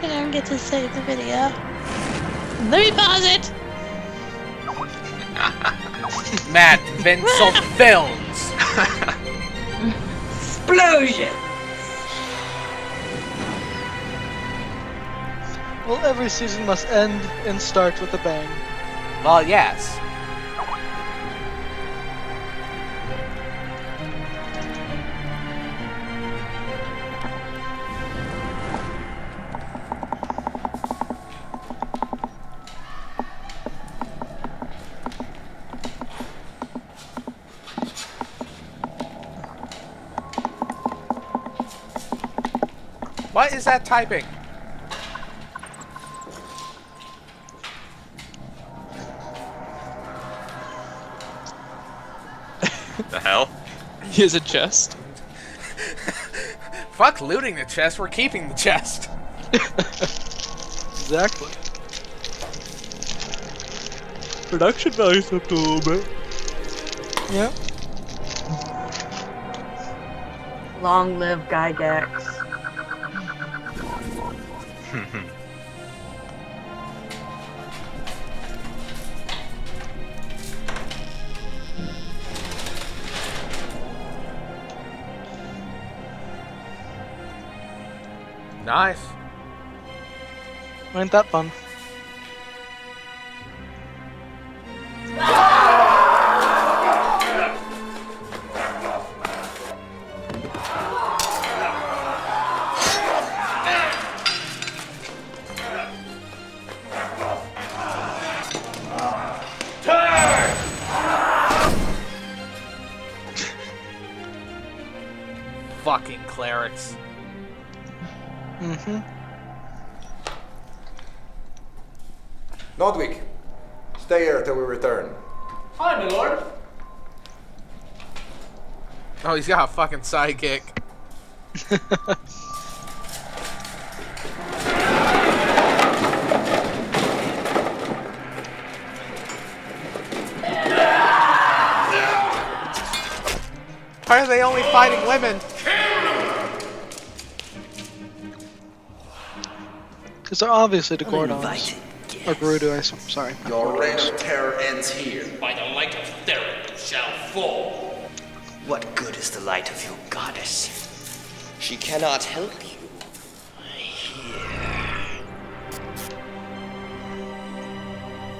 I don't get to save the video. Let me pause it! Matt Vincel Films! Explosion! Well, every season must end and start with a bang. Well, yes. What is that typing? The hell? He has a chest. Fuck looting the chest, we're keeping the chest. Exactly. Production value's up a little bit. Yeah. Long live Gygax. Nice. Ain't that fun? Fucking clerics. Mm-hmm. Nodwick, stay here till we return. Hi, my lord. Oh, he's got a fucking sidekick. Why are they only fighting women? Because they're obviously the Gordons. Or Gerudo, I'm sorry. Your reign of terror ends here. By the light of Theron you shall fall. What good is the light of your goddess? She cannot help you. Here.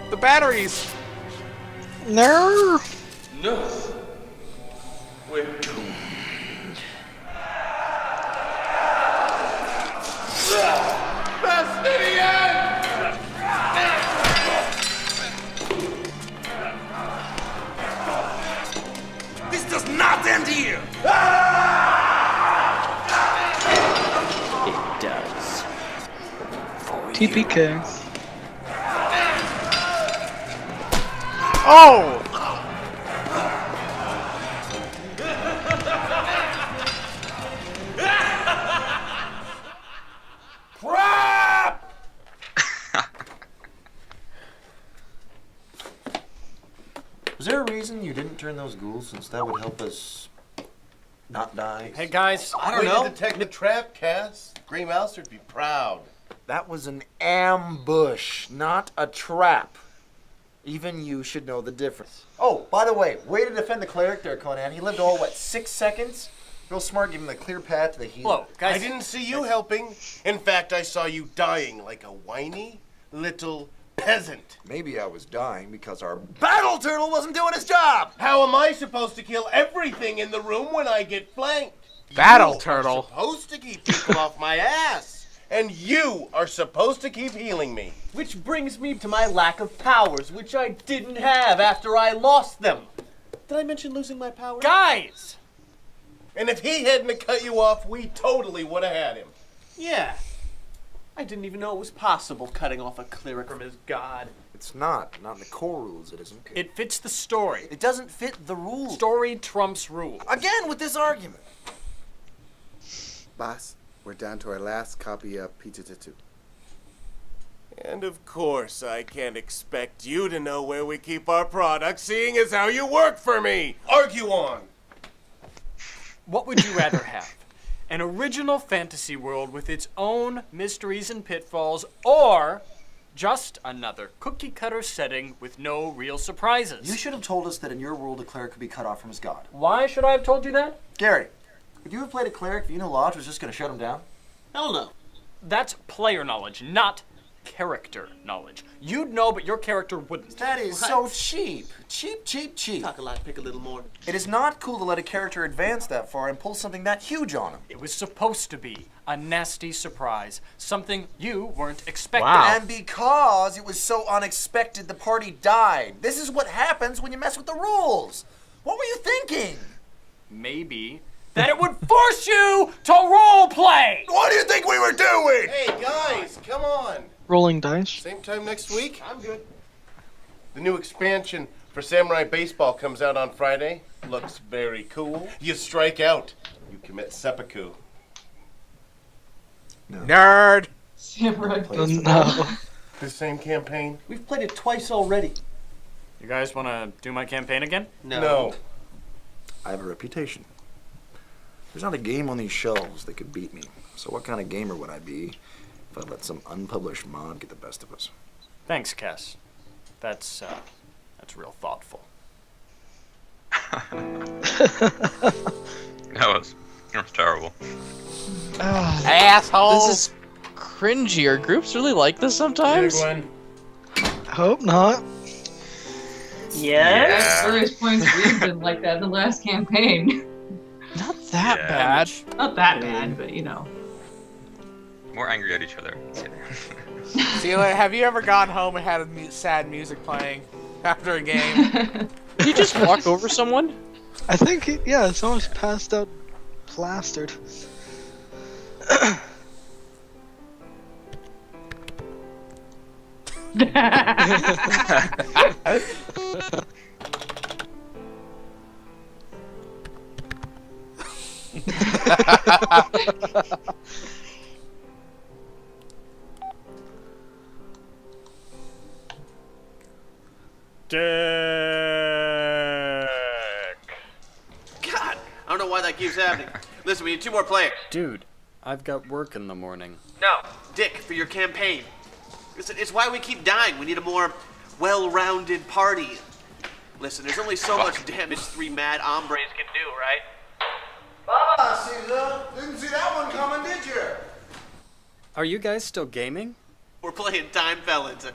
The batteries! No. No. We're doomed. This does not end here! It does. TPK. Oh! Crap! Was there a reason you didn't turn those ghouls, since that would help us not die? Hey guys, I don't know. To detect the trap, Cass. Grey Mouse would be proud. That was an ambush, not a trap. Even you should know the difference. Oh, by the way, way to defend the cleric there, Conan. He lived all, 6 seconds? Real smart, giving him a clear path to the healer. Whoa, guys. I didn't see you helping. In fact, I saw you dying like a whiny little peasant. Maybe I was dying because our battle turtle wasn't doing his job! How am I supposed to kill everything in the room when I get flanked? Battle You turtle. are supposed to keep people off my ass. And you are supposed to keep healing me. Which brings me to my lack of powers, which I didn't have after I lost them. Did I mention losing my powers? Guys! And if he hadn't cut you off, we totally would have had him. Yeah. I didn't even know it was possible cutting off a cleric from his god. It's not. Not in the core rules, it isn't. It fits the story. It doesn't fit the rules. Story trumps rules. Again with this argument. Boss, we're down to our last copy of Pizza Tattoo. And of course, I can't expect you to know where we keep our products, seeing as how you work for me. Argue on. What would you rather have? an original fantasy world with its own mysteries and pitfalls, or just another cookie-cutter setting with no real surprises. You should have told us that in your world a cleric could be cut off from his god. Why should I have told you that? Gary, would you have played a cleric if you knew Lodge was just going to shut him down? Hell no. That's player knowledge, not character knowledge. You'd know, but your character wouldn't. That is so cheap. Cheap, cheap, cheap. Talk a lot, pick a little more. It is not cool to let a character advance that far and pull something that huge on him. It was supposed to be a nasty surprise, something you weren't expecting. Wow. And because it was so unexpected, the party died. This is what happens when you mess with the rules. What were you thinking? Maybe that it would force you to role play. What do you think we were doing? Hey, guys, come on. Rolling dice. Same time next week? I'm good. The new expansion for Samurai Baseball comes out on Friday. Looks very cool. You strike out. You commit seppuku. Nerd. Samurai Oh, no. The same campaign? We've played it twice already. You guys want to do my campaign again? No. I have a reputation. There's not a game on these shelves that could beat me. So what kind of gamer would I be if I let some unpublished mod get the best of us? Thanks, Cass. That's real thoughtful. That was terrible. Asshole. This is cringy. Are groups really like this sometimes? Gwen. Hope not. Yes. At various points we've been like that in the last campaign. Not that Yeah. bad. Not that bad, but you know. More angry at each other. Celia, have you ever gone home and had sad music playing after a game? Did you just walk over someone? I think, yeah, someone's passed out plastered. God, I don't know why that keeps happening. Listen, we need 2 more players. Dude, I've got work in the morning. No, Dick, for your campaign. Listen, it's why we keep dying. We need a more well-rounded party. Listen, there's only so much damage 3 mad hombres can do, right? Ah, Caesar! Didn't see that one coming, did you? Are you guys still gaming? We're playing Time Felons.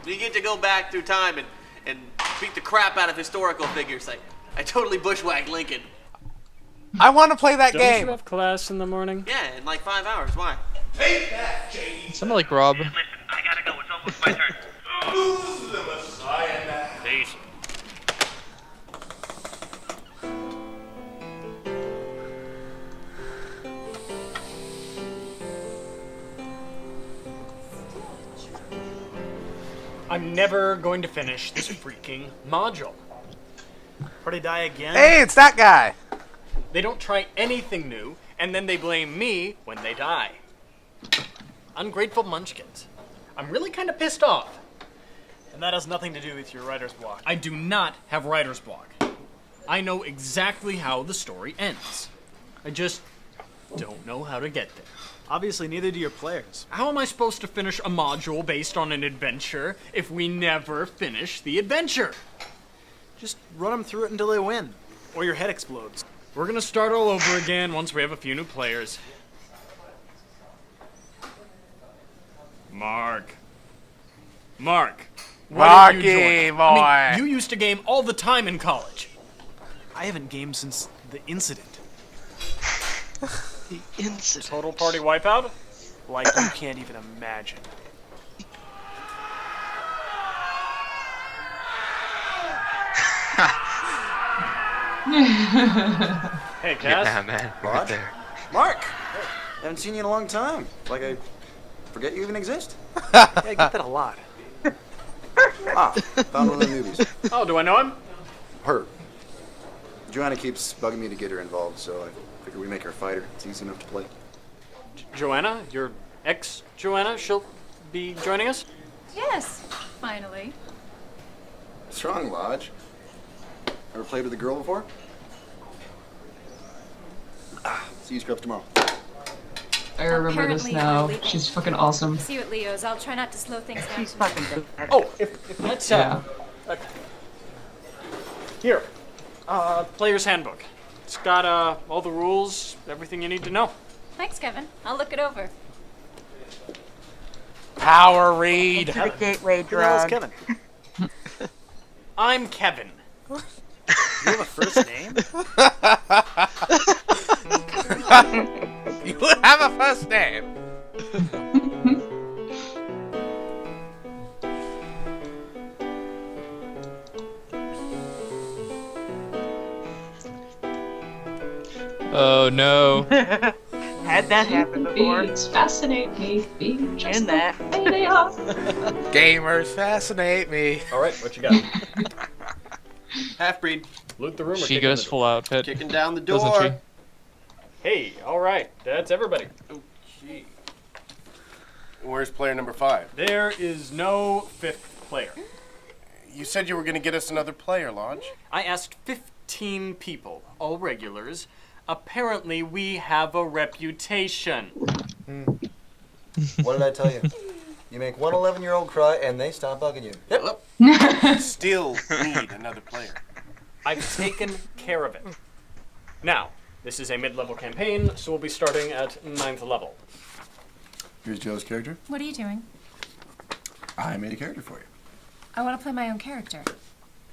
We get to go back through time and beat the crap out of historical figures. I totally bushwhacked Lincoln. I want to play that Don't game. you have class in the morning? Yeah, in like 5 hours. Why? Take that, James. Sounded like Rob. Listen, I gotta go. It's almost my turn. Who's the Messiah now? Peace. I'm never going to finish this freaking module. Party die again? Hey, it's that guy. They don't try anything new, and then they blame me when they die. Ungrateful munchkins. I'm really kind of pissed off. And that has nothing to do with your writer's block. I do not have writer's block. I know exactly how the story ends. I just don't know how to get there. Obviously, neither do your players. How am I supposed to finish a module based on an adventure if we never finish the adventure? Just run them through it until they win, or your head explodes. We're gonna start all over again once we have a few new players. Mark, why did you join? Boy. I mean, you used to game all the time in college. I haven't gamed since the incident. The incident. Total party wipeout? Like you can't even imagine. Hey, Cass. Yeah, man. We're Lodge? there. Mark! Haven't seen you in a long time. Like I forget you even exist. Yeah, I get that a lot. Ah, found one of the newbies. Oh, do I know him? Her. Joanna keeps bugging me to get her involved, so I figure we make her a fighter. It's easy enough to play. Joanna? Your ex-Joanna? She'll be joining us? Yes, finally. What's wrong, Lodge? Ever played with a girl before? See you scrubs tomorrow. I remember this Apparently now. we're leaving. She's fucking awesome. See you at Leo's. I'll try not to slow things down. She's fucking good. Oh, if that's Yeah. Here, player's handbook. It's got all the rules, everything you need to know. Thanks, Kevin. I'll look it over. Power read. To the gateway Who the hell is drug. Kevin? I'm Kevin. You have a first name? You have a first name. Oh no. Had that happen before. Bees fascinate me. Bees just And that. the way they are. Gamers fascinate me. All right, what you got? Half-breed. Loot the room. Or She kick in goes the full outfit. Kicking down the Doesn't door. she? Hey, all right, that's everybody. Okay. Where's player number 5? There is no fifth player. You said you were going to get us another player, Lodge. I asked 15 people, all regulars. Apparently, we have a reputation. What did I tell you? You make one 11-year-old cry and they stop bugging you. Yep. Still need another player. I've taken care of it. Now, this is a mid-level campaign, so we'll be starting at 9th level. Here's Joe's character. What are you doing? I made a character for you. I want to play my own character.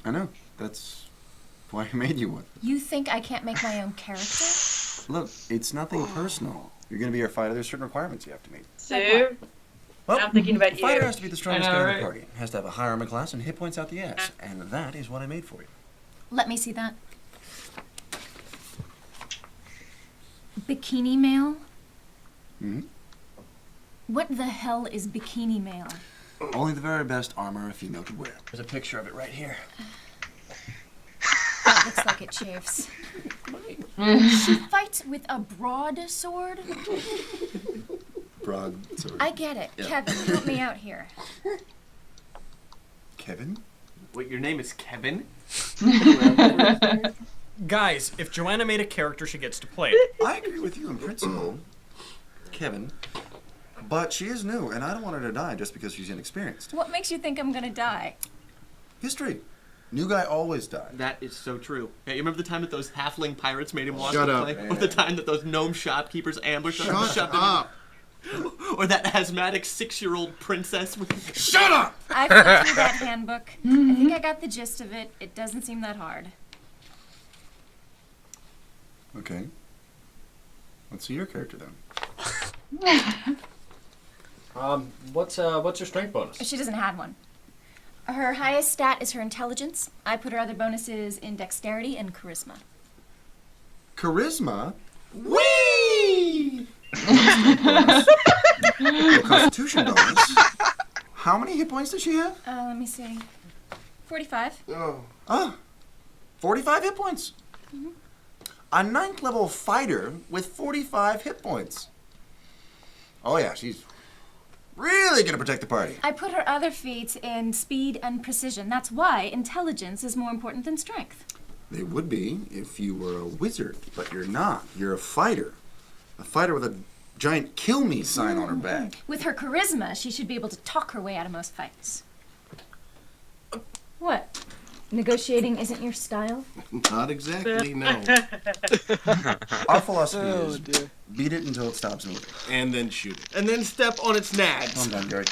I know. That's why I made you one. You think I can't make my own character? Look, it's nothing personal. You're going to be our fighter. There's certain requirements you have to meet. Sue, Well, I'm thinking about the fighter you. has to be the strongest I know, guy in right? the party. Has to have a high armor class and hit points out the ass. And that is what I made for you. Let me see that. Bikini mail? Hmm? What the hell is bikini mail? Only the very best armor a female could wear. There's a picture of it right here. That looks like it chafes. She fights with a broadsword? Broad sword. I get it. Yeah. Kevin, help me out here. Kevin? Wait, your name is Kevin? Guys, if Joanna made a character, she gets to play it. I agree with you in principle, Kevin. But she is new, and I don't want her to die just because she's inexperienced. What makes you think I'm gonna die? History. New guy always dies. That is so true. Yeah, you remember the time that those halfling pirates made him walk Shut to up. play? Or the time that those gnome shopkeepers ambushed him? and Shut shoved him in- up. Or that asthmatic 6-year-old princess with... Shut up! I flipped through that handbook. I think I got the gist of it. It doesn't seem that hard. Okay. Let's see your character then. What's your strength bonus? She doesn't have one. Her highest stat is her intelligence. I put her other bonuses in dexterity and charisma. Charisma? Whee! Constitution bonus. How many hit points does she have? Let me see. 45. Ah, 45 hit points. A 9th level fighter with 45 hit points. Oh yeah, she's really gonna protect the party. I put her other feats in speed and precision. That's why intelligence is more important than strength. They would be if you were a wizard, but you're not. You're a fighter. A fighter with a giant kill me sign on her back. With her charisma, she should be able to talk her way out of most fights. What? Negotiating isn't your style? Not exactly, no. Our philosophy is beat it until it stops moving. And then shoot it. And then step on its nads. I'm done, Gary.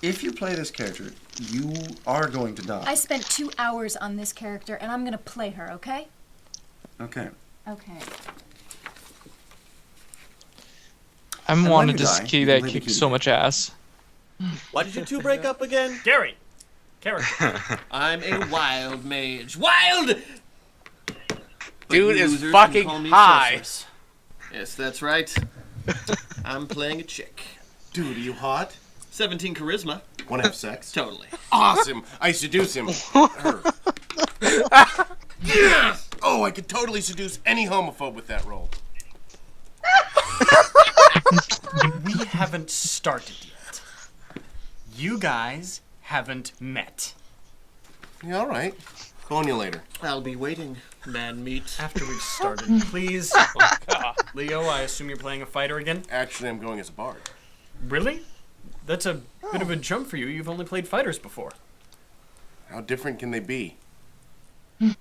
If you play this character, you are going to die. I spent 2 hours on this character, and I'm gonna play her, okay? Okay. Okay. I'm when wanted you to die, see you that play kick bikini. so much ass. Why did you two break up again? Gary! Character. I'm a wild mage. Wild! But Dude you is losers fucking can call me high. Sorceress. Yes, that's right. I'm playing a chick. Dude, are you hot? 17 charisma. Want to have sex? Totally. Awesome. I seduce him. Her. Yes! Oh, I could totally seduce any homophobe with that role. We haven't started yet. You guys haven't met. Yeah, all right. Phone you later. I'll be waiting. Man meat. After we've started, please. Leo, I assume you're playing a fighter again? Actually, I'm going as a bard. Really? That's a bit of a jump for you. You've only played fighters before. How different can they be? I'm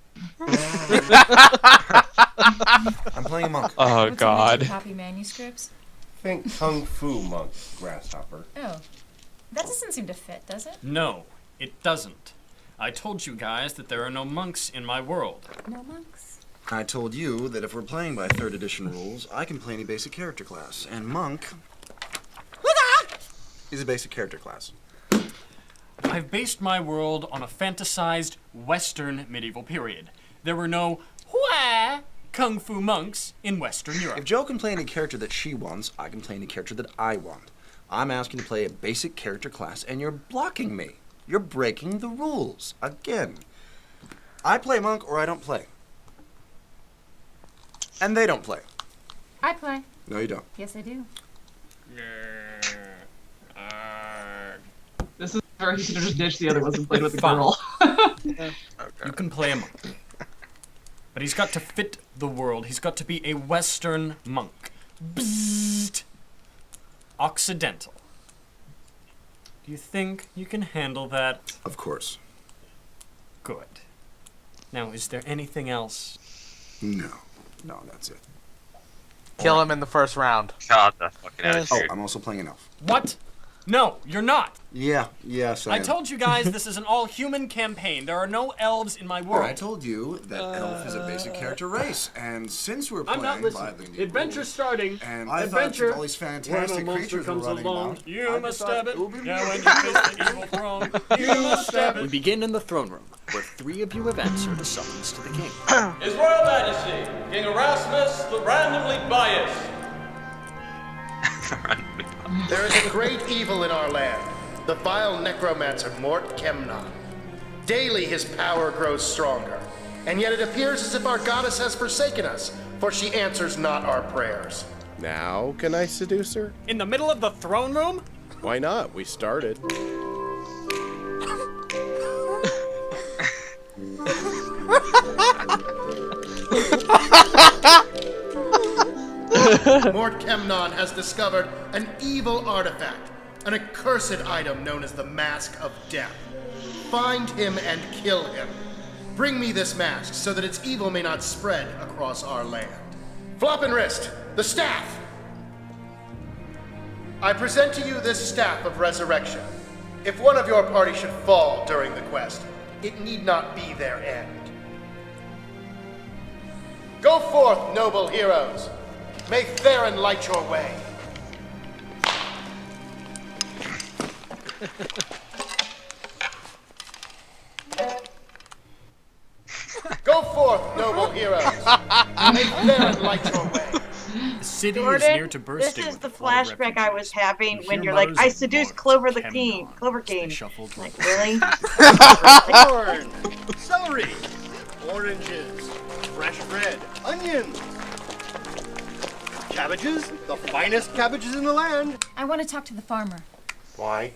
playing a monk. Oh, What's God. it, copy manuscripts? Think Kung Fu monk, grasshopper. Oh. That doesn't seem to fit, does it? No, it doesn't. I told you guys that there are no monks in my world. No monks? I told you that if we're playing by 3rd edition rules, I can play any basic character class. And monk is a basic character class. I've based my world on a fantasized Western medieval period. There were no Kung Fu monks in Western Europe. If Jo can play any character that she wants, I can play any character that I want. I'm asking to play a basic character class, and you're blocking me. You're breaking the rules. Again. I play monk or I don't play. And they don't play. I play. No, you don't. Yes, I do. This is where he should have just ditched the other ones and played with the Fine. girl. You can play a monk. But he's got to fit the world. He's got to be a Western monk. Bzzzt. Occidental. Do you think you can handle that? Of course. Good. Now, is there anything else? No. No, that's it. Kill him in the first round. God, that fucking Oh, attitude. I'm also playing an elf. What? No, you're not. Yeah, yes, I am. told you guys this is an all-human campaign. There are no elves in my Well, world. I told you that elf is a basic character race, and since we're playing I'm not by listening. the Adventure's starting. and I thought all these fantastic creatures were running about, You I must thought stab it. it would be Yeah, me. when you face the evil throne, you must stab We it. begin in the throne room, where 3 of you have answered a summons to the king. His Royal Majesty, King Erasmus the randomly biased. There is a great evil in our land, the vile necromancer Mort Kemnon. Daily his power grows stronger, and yet it appears as if our goddess has forsaken us, for she answers not our prayers. Now, can I seduce her? In the middle of the throne room? Why not? We started. Mort Kemnon has discovered an evil artifact, an accursed item known as the Mask of Death. Find him and kill him. Bring me this mask so that its evil may not spread across our land. Flop and wrist, the staff! I present to you this staff of resurrection. If one of your party should fall during the quest, it need not be their end. Go forth, noble heroes! May Theron light your way. Go forth, noble heroes. May Theron light your way. The city is Jordan, near to bursting. this is with the flood of flashback I was having You when hear you're like, mutters I of seduced Mort Clover the Kemnon King. Clover as they King. shuffle Like, towards really? Corn, celery, oranges, fresh bread, onions, cabbages, the finest cabbages in the land. I want to talk to the farmer. Why?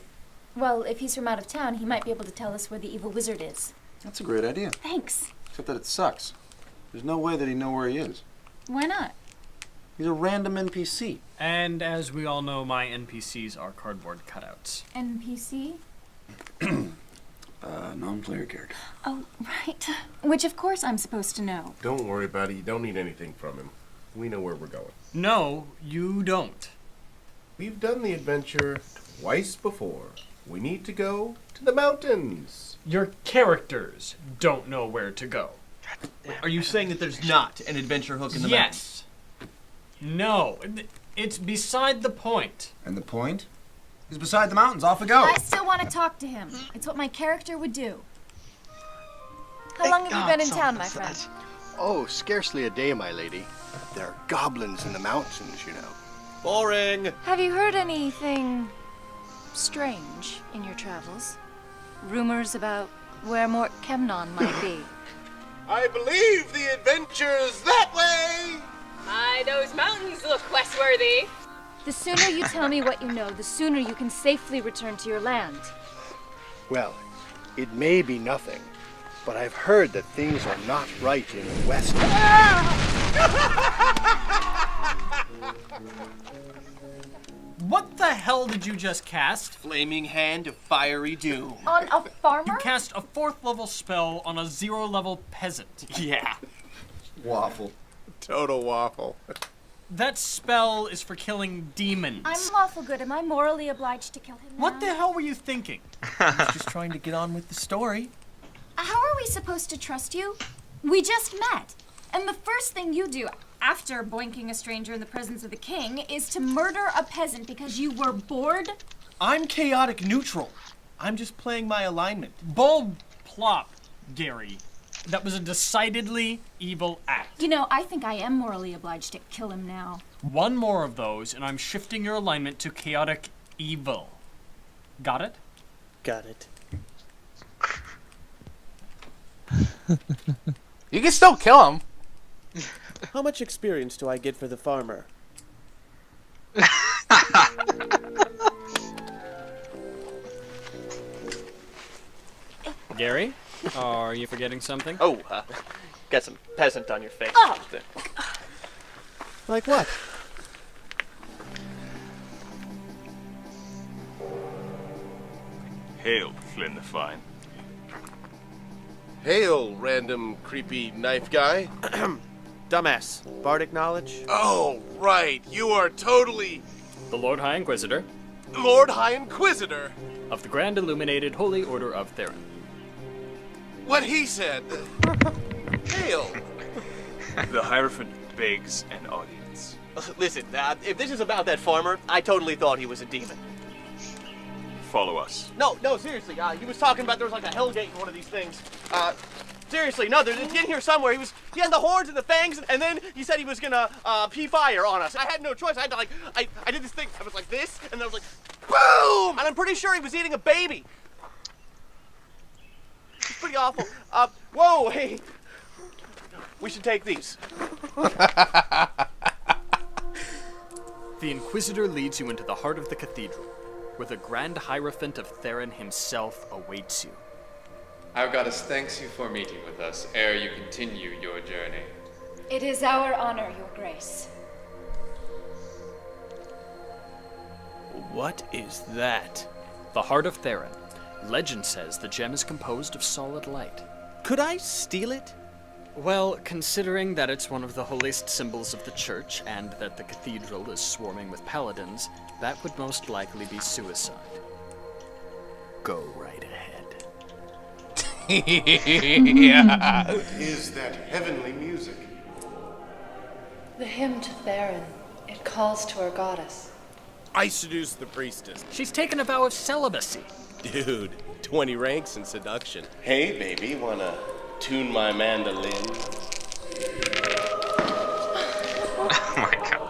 Well, if he's from out of town, he might be able to tell us where the evil wizard is. That's a great idea. Thanks. Except that it sucks. There's no way that he'd know where he is. Why not? He's a random NPC. And as we all know, my NPCs are cardboard cutouts. NPC? Non-player character. Oh, right. Which, of course, I'm supposed to know. Don't worry about it. You don't need anything from him. We know where we're going. No, you don't. We've done the adventure twice before. We need to go to the mountains. Your characters don't know where to go. Are you saying that there's not an adventure hook in the map? Yes. No. It's beside the point. And the point? He's beside the mountains. Off we go. I still want to talk to him. It's what my character would do. How long have you been in town, my friend? Oh, scarcely a day, my lady. There are goblins in the mountains, you know. Boring. Have you heard anything strange in your travels? Rumors about where Mort Kemnon might be? I believe the adventure's that way! My, those mountains look quest-worthy. The sooner you tell me what you know, the sooner you can safely return to your land. Well, it may be nothing, But I've heard that things are not right in the West. What the hell did you just cast? Flaming Hand of Fiery Doom. On a farmer? You cast a 4th level spell on a 0 level peasant. Yeah. Waffle. Total waffle. That spell is for killing demons. I'm lawful good. Am I morally obliged to kill him now? What the hell were you thinking? I was just trying to get on with the story. How are we supposed to trust you? We just met. And the first thing you do after boinking a stranger in the presence of the king is to murder a peasant because you were bored? I'm chaotic neutral. I'm just playing my alignment. Bull plop, Gary. That was a decidedly evil act. You know, I think I am morally obliged to kill him now. One more of those, and I'm shifting your alignment to chaotic evil. Got it? Got it. You can still kill him. How much experience do I get for the farmer? Gary, are you forgetting something? Oh, got some peasant on your face. Oh. Like what? Hail, Flynn the Fine. Hail, random creepy knife guy. Dumbass. Bardic knowledge? Oh, right. You are totally The Lord High Inquisitor Lord High Inquisitor. of the Grand Illuminated Holy Order of Theron. What he said. Hail. The Hierophant begs an audience. Listen, if this is about that farmer, I totally thought he was a demon. Follow us. No, seriously, he was talking about there was like a hell gate in one of these things. Seriously, no, there's in here somewhere. He had the horns and the fangs, and then he said he was gonna pee fire on us. I had no choice. I had to I did this thing. I was like this, and then I was like, boom! And I'm pretty sure he was eating a baby. It's pretty awful. Whoa, hey, we should take these. The Inquisitor leads you into the heart of the cathedral, where the Grand Hierophant of Theron himself awaits you. Our goddess thanks you for meeting with us ere you continue your journey. It is our honor, your grace. What is that? The Heart of Theron. Legend says the gem is composed of solid light. Could I steal it? Well, considering that it's one of the holiest symbols of the church and that the cathedral is swarming with paladins, that would most likely be suicide. Go right ahead. Yeah. What is that heavenly music? The hymn to Theron. It calls to our goddess. I seduce the priestess. She's taken a vow of celibacy. Dude, 20 ranks in seduction. Hey, baby, wanna tune my mandolin? Oh my god.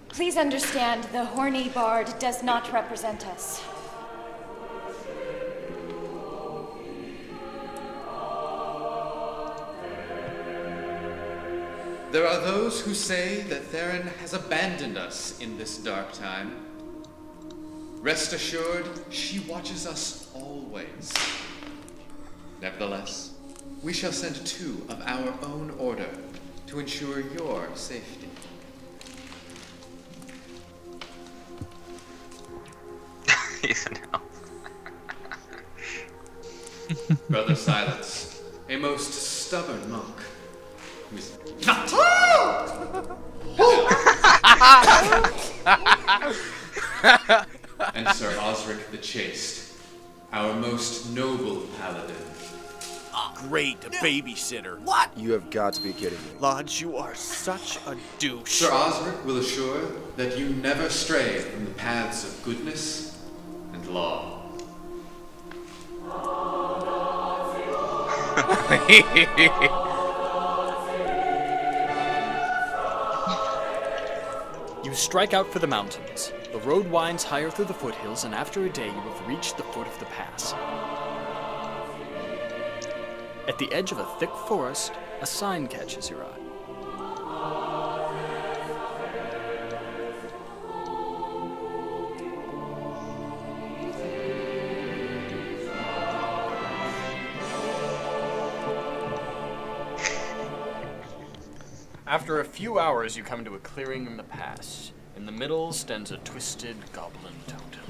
Please understand, the horny bard does not represent us. There are those who say that Theron has abandoned us in this dark time. Rest assured, she watches us always. Nevertheless, we shall send 2 of our own order to ensure your safety. He's an elf. Brother Silence, a most stubborn monk. Who's... and Sir Osric the Chaste, our most noble paladin. Great, a babysitter. What? You have got to be kidding me. Lodge, you are such a douche. Sir Osric will assure that you never stray from the paths of goodness and law. You strike out for the mountains. The road winds higher through the foothills, and after a day you have reached the foot of the pass. At the edge of a thick forest, a sign catches your eye. After a few hours, you come to a clearing in the pass. In the middle stands a twisted goblin totem.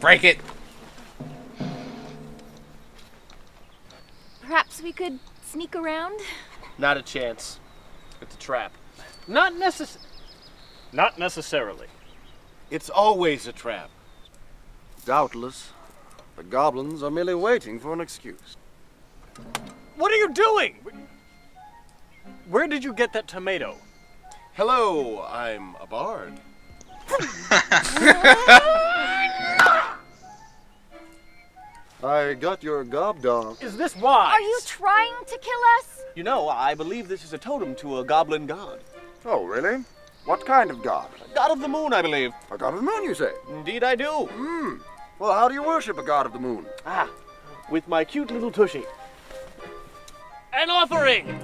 Break it. Perhaps we could sneak around? Not a chance. It's a trap. Not necessarily. It's always a trap. Doubtless. The goblins are merely waiting for an excuse. What are you doing? Where did you get that tomato? Hello, I'm a bard. I got your gob dog. Is this wise? Are you trying to kill us? You know, I believe this is a totem to a goblin god. Oh, really? What kind of god? God of the moon, I believe. A god of the moon, you say? Indeed I do. Well, how do you worship a god of the moon? With my cute little tushy. An offering!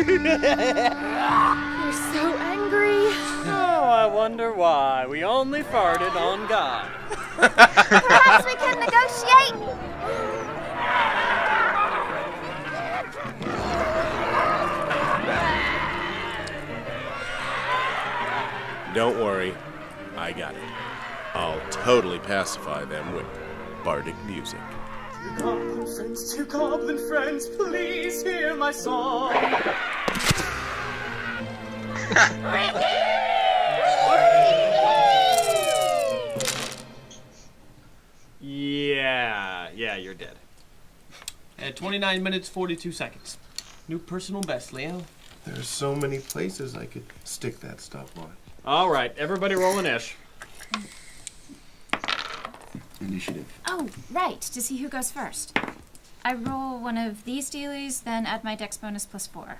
You're so angry. Oh, I wonder why. We only farted on God. Perhaps we can negotiate? Don't worry, I got it. I'll totally pacify them with bardic music. Two goblin friends, please hear my song. Yeah, you're dead. At 29 minutes, 42 seconds. New personal best, Leo. There's so many places I could stick that stopwatch. All right, everybody roll an ish. Initiative. Oh, right, to see who goes first. I roll one of these dealies, then add my dex bonus +4.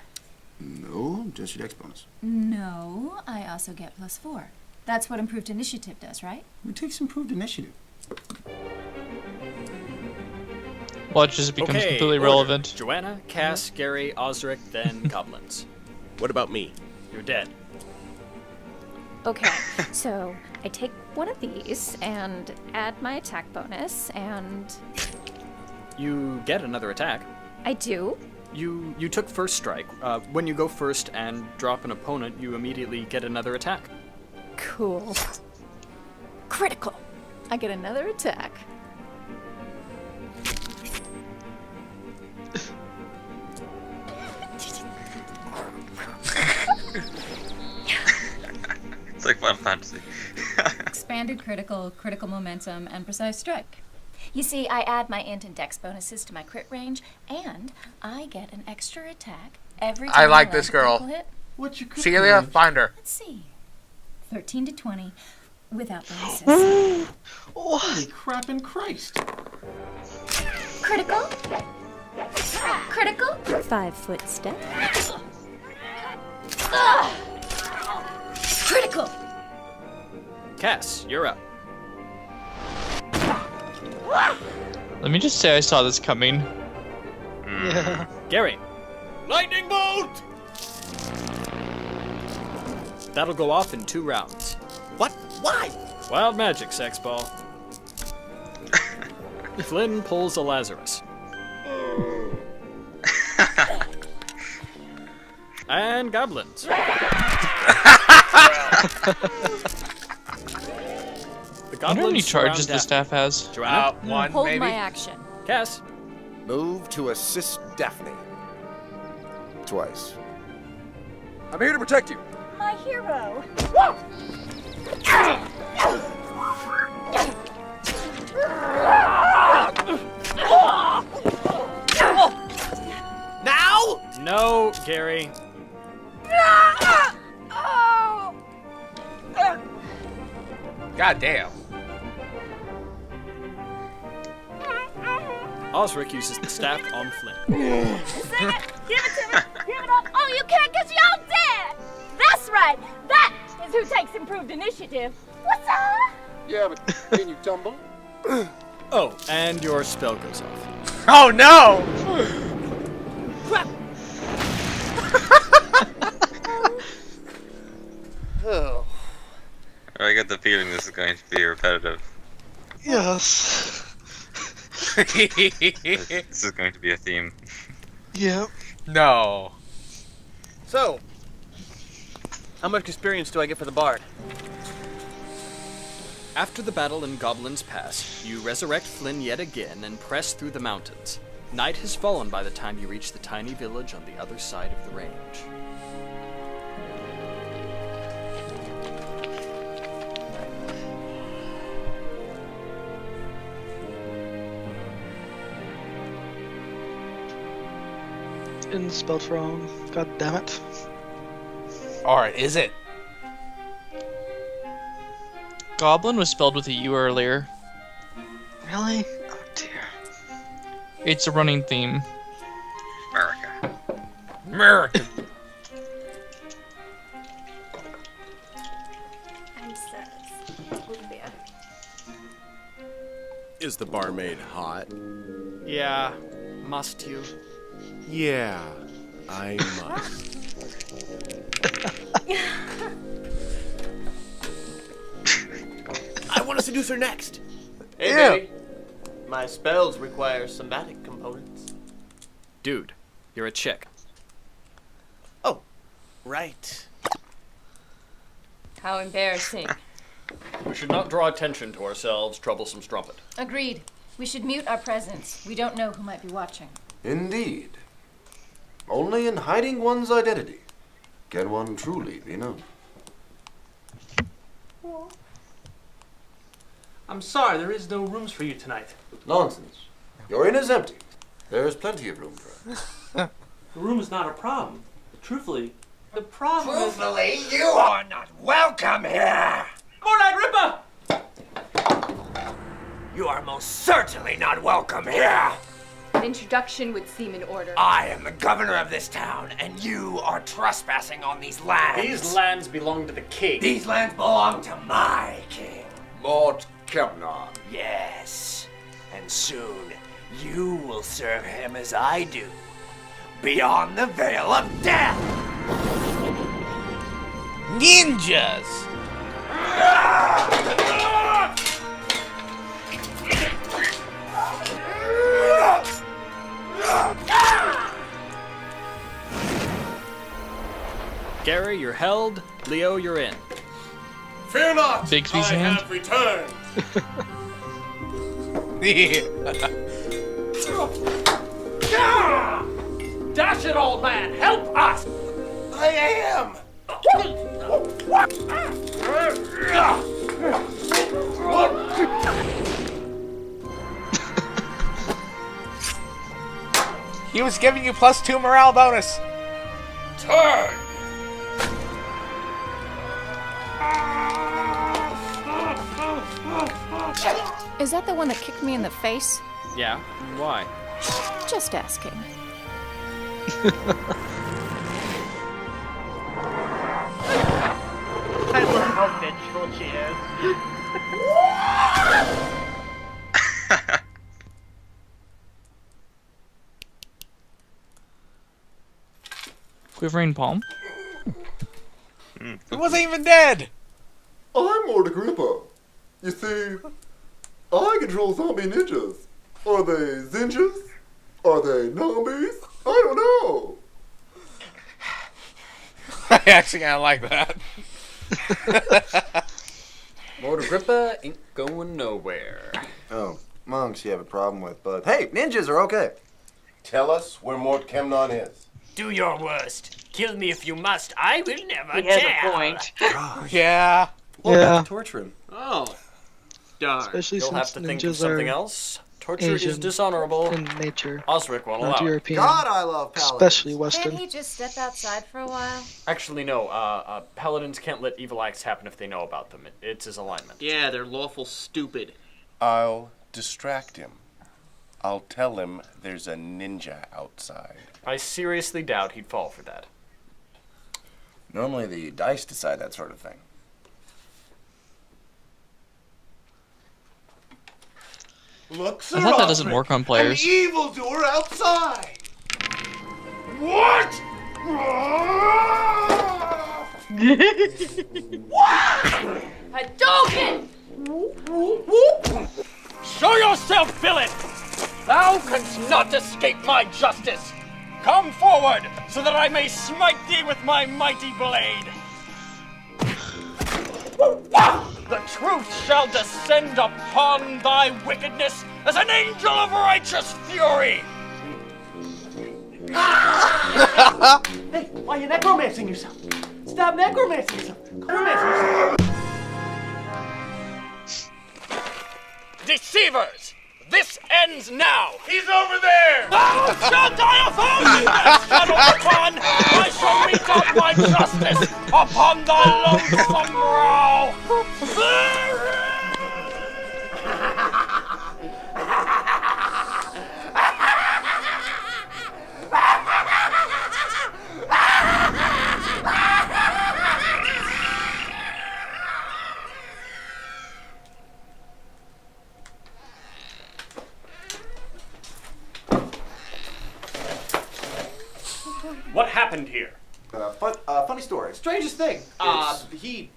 No, just your dex bonus. No, I also get +4. That's what improved initiative does, right? Who takes improved initiative? Well, it just becomes Okay, completely order. relevant. Joanna, Cass, Gary, Osric, then goblins. What about me? You're dead. Okay, so I take one of these and add my attack bonus, and You get another attack. I do. You took first strike. When you go first and drop an opponent, you immediately get another attack. Cool. Critical. I get another attack. It's like Final Fantasy. Expanded critical, critical momentum, and precise strike. You see, I add my int and dex bonuses to my crit range, and I get an extra attack every time I like land this a girl. critical hit. What's your crit Celia, range? find her. Let's see. 13 to 20 without bonuses. Holy crap in Christ. Critical. Critical. 5-foot step. Critical. Cass, you're up. Let me just say I saw this coming. Yeah. Gary. Lightning bolt! That'll go off in 2 rounds. What? Why? Wild magic, sex ball. Flynn pulls a Lazarus. And goblins. The I wonder how many charges the surround staff has. Joanna. One, Hold maybe. my action. Cass. Move to assist Daphne. Twice. I'm here to protect you. My hero. Now? No, Gary. God damn. Osric uses the staff on Flynn. Give it to me. Give it up. Oh, you can't because y'all dead. That's right. That is who takes improved initiative. What's up? Yeah, but can you tumble? Oh, and your spell goes off. Oh no! get the feeling this is going to be repetitive. Yes. This is going to be a theme. Yep. No. So, how much experience do I get for the bard? After the battle in Goblin's Pass, you resurrect Flynn yet again and press through the mountains. Night has fallen by the time you reach the tiny village on the other side of the range. And spelled wrong. God damn it. Or is it? Goblin was spelled with a U earlier. Really? Oh dear. It's a running theme. America. I'm sad. Olivia. Is the barmaid hot? Yeah, must you? Yeah, I must. I want to seduce her next. Hey, Yeah. baby. My spells require somatic components. Dude, you're a chick. Oh, right. How embarrassing. We should not draw attention to ourselves, troublesome strumpet. Agreed. We should mute our presence. We don't know who might be watching. Indeed. Only in hiding one's identity can one truly be known. I'm sorry, there is no rooms for you tonight. Nonsense. Your inn is empty. There's plenty of room for us. The room is not a problem. Truthfully, the problem Truthfully, you are not welcome here. Lord Agrippa! You are most certainly not welcome here. An introduction would seem in order. I am the governor of this town, and you are trespassing on these lands. These lands belong to the king. These lands belong to my king. Lord Kemnon. Yes. And soon, you will serve him as I do. Beyond the veil of death. Ninjas. Gary, you're held. Leo, you're in. Fear not! Bixby's I hand. have returned! Dash it, old man! Help us! I am! He was giving you +2 morale bonus. Turn! Is that the one that kicked me in the face? Yeah? Why? Just asking. I love how vengeful she is. Quivering palm. He wasn't even dead. I'm Lord Agrippa. You see, I control zombie ninjas. Are they zinjas? Are they zombies? I don't know. I actually kind of like that. Lord Agrippa ain't going nowhere. Oh, monks you have a problem with, but hey, ninjas are okay. Tell us where Mort Kemnon is. Do your worst. Kill me if you must. I will never He has tell. a point. Yeah. We'll Yeah. have to torture him. Oh, darn. Especially You'll have since to think of ninjas something are else. Torture is Asian dishonorable. in nature, Osric won't allow not it. European. God, I love paladins. Especially Can't Western. he just step outside for a while? Actually, no. Paladins can't let evil acts happen if they know about them. It's his alignment. Yeah, they're lawful stupid. I'll distract him. I'll tell him there's a ninja outside. I seriously doubt he'd fall for that. Normally the dice decide that sort of thing. Looks I thought that doesn't work on players. An evildoer outside. What? I Hadouken! Show yourself, villain! Thou canst not escape my justice! Come forward, so that I may smite thee with my mighty blade! The truth shall descend upon thy wickedness as an angel of righteous fury! Hey, why are you necromancing yourself? Stop necromancing yourself. Deceivers! This ends now! He's over there! Thou shalt die of hunger, shadow upon! I shall mete out my justice upon thy lonesome brow! What happened here? Funny story. Strangest thing. He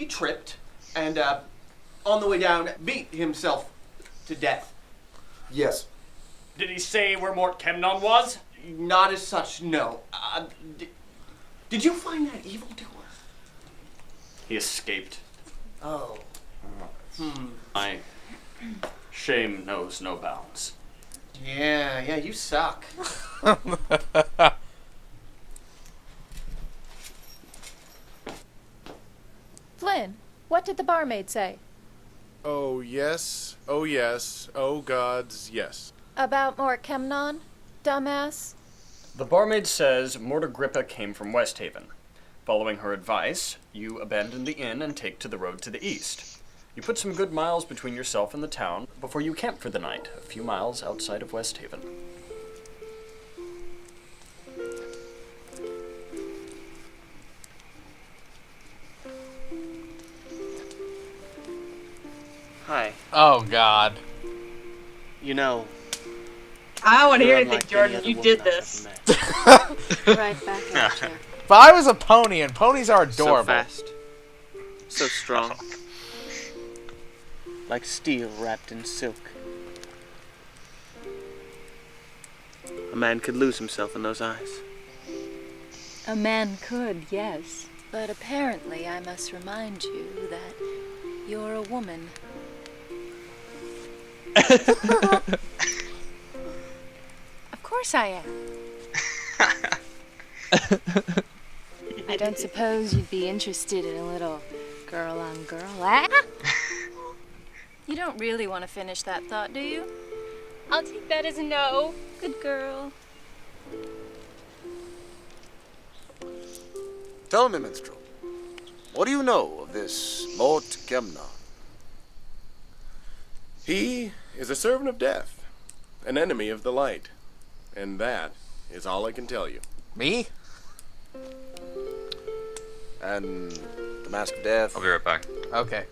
tripped and on the way down beat himself to death. Yes. Did he say where Mort Kemnon was? Not as such, no. Did you find that evildoer? He escaped. Oh. My shame knows no bounds. Yeah, you suck. Flynn, what did the barmaid say? Oh yes, oh gods, yes. About Mort Kemnon, dumbass? The barmaid says Mort Agrippa came from Westhaven. Following her advice, you abandon the inn and take to the road to the east. You put some good miles between yourself and the town before you camp for the night, a few miles outside of Westhaven. Hi. Oh, God. You know, I don't want to hear you're anything, unlike Jordan. any You other did woman I've this. Right back at you. If I was a pony, and ponies are adorable. So fast. So strong. Like steel wrapped in silk. A man could lose himself in those eyes. A man could, yes. But apparently I must remind you that you're a woman. Of course I am. I don't suppose you'd be interested in a little girl-on-girl act? You don't really want to finish that thought, do you? I'll take that as a no. Good girl. Tell me, minstrel, what do you know of this Mort Kemnon? He is a servant of death, an enemy of the light, and that is all I can tell you. Me? And the Mask of Death? I'll be right back. Okay.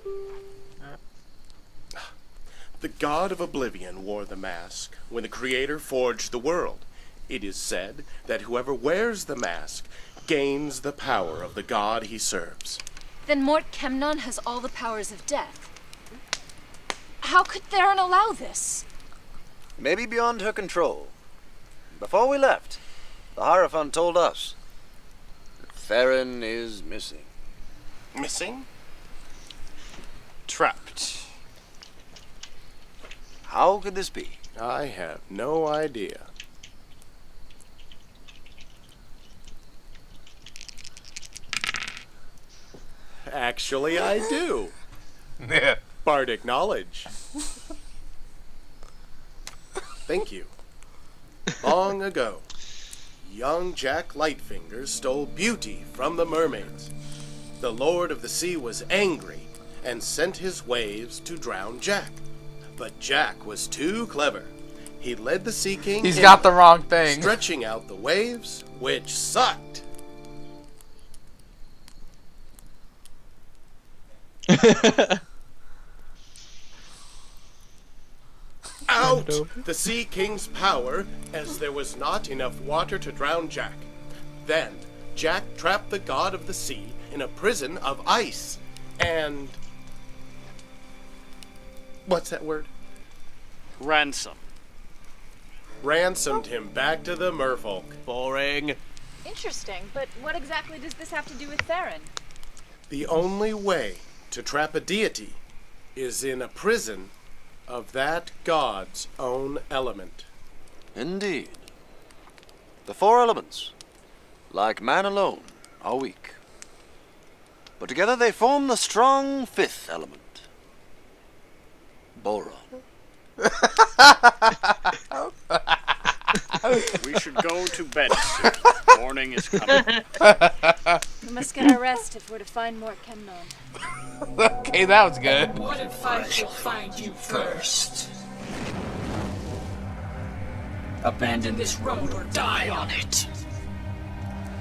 The god of oblivion wore the mask when the Creator forged the world. It is said that whoever wears the mask gains the power of the god he serves. Then Mort Kemnon has all the powers of death. How could Theron allow this? Maybe beyond her control. Before we left, the Hierophant told us that Theron is missing. Missing? Trapped. How could this be? I have no idea. Actually, I do. Bardic knowledge. Thank you. Long ago, young Jack Lightfinger stole beauty from the mermaids. The Lord of the Sea was angry and sent his waves to drown Jack. But Jack was too clever. He led the Sea King He's in, got the wrong thing. stretching out the waves, which sucked. Out the Sea King's power, as there was not enough water to drown Jack. Then Jack trapped the god of the sea in a prison of ice, and... What's that word? Ransom. Ransomed him back to the merfolk. Boring. Interesting, but what exactly does this have to do with Theron? The only way to trap a deity is in a prison of that god's own element. Indeed. The four elements, like man alone, are weak. But together they form the strong fifth element. Boron. We should go to bed soon. Morning is coming. We must get our rest if we're to find more Kemnon. Okay, that was good. What if I should find you first? Abandon this road or die on it.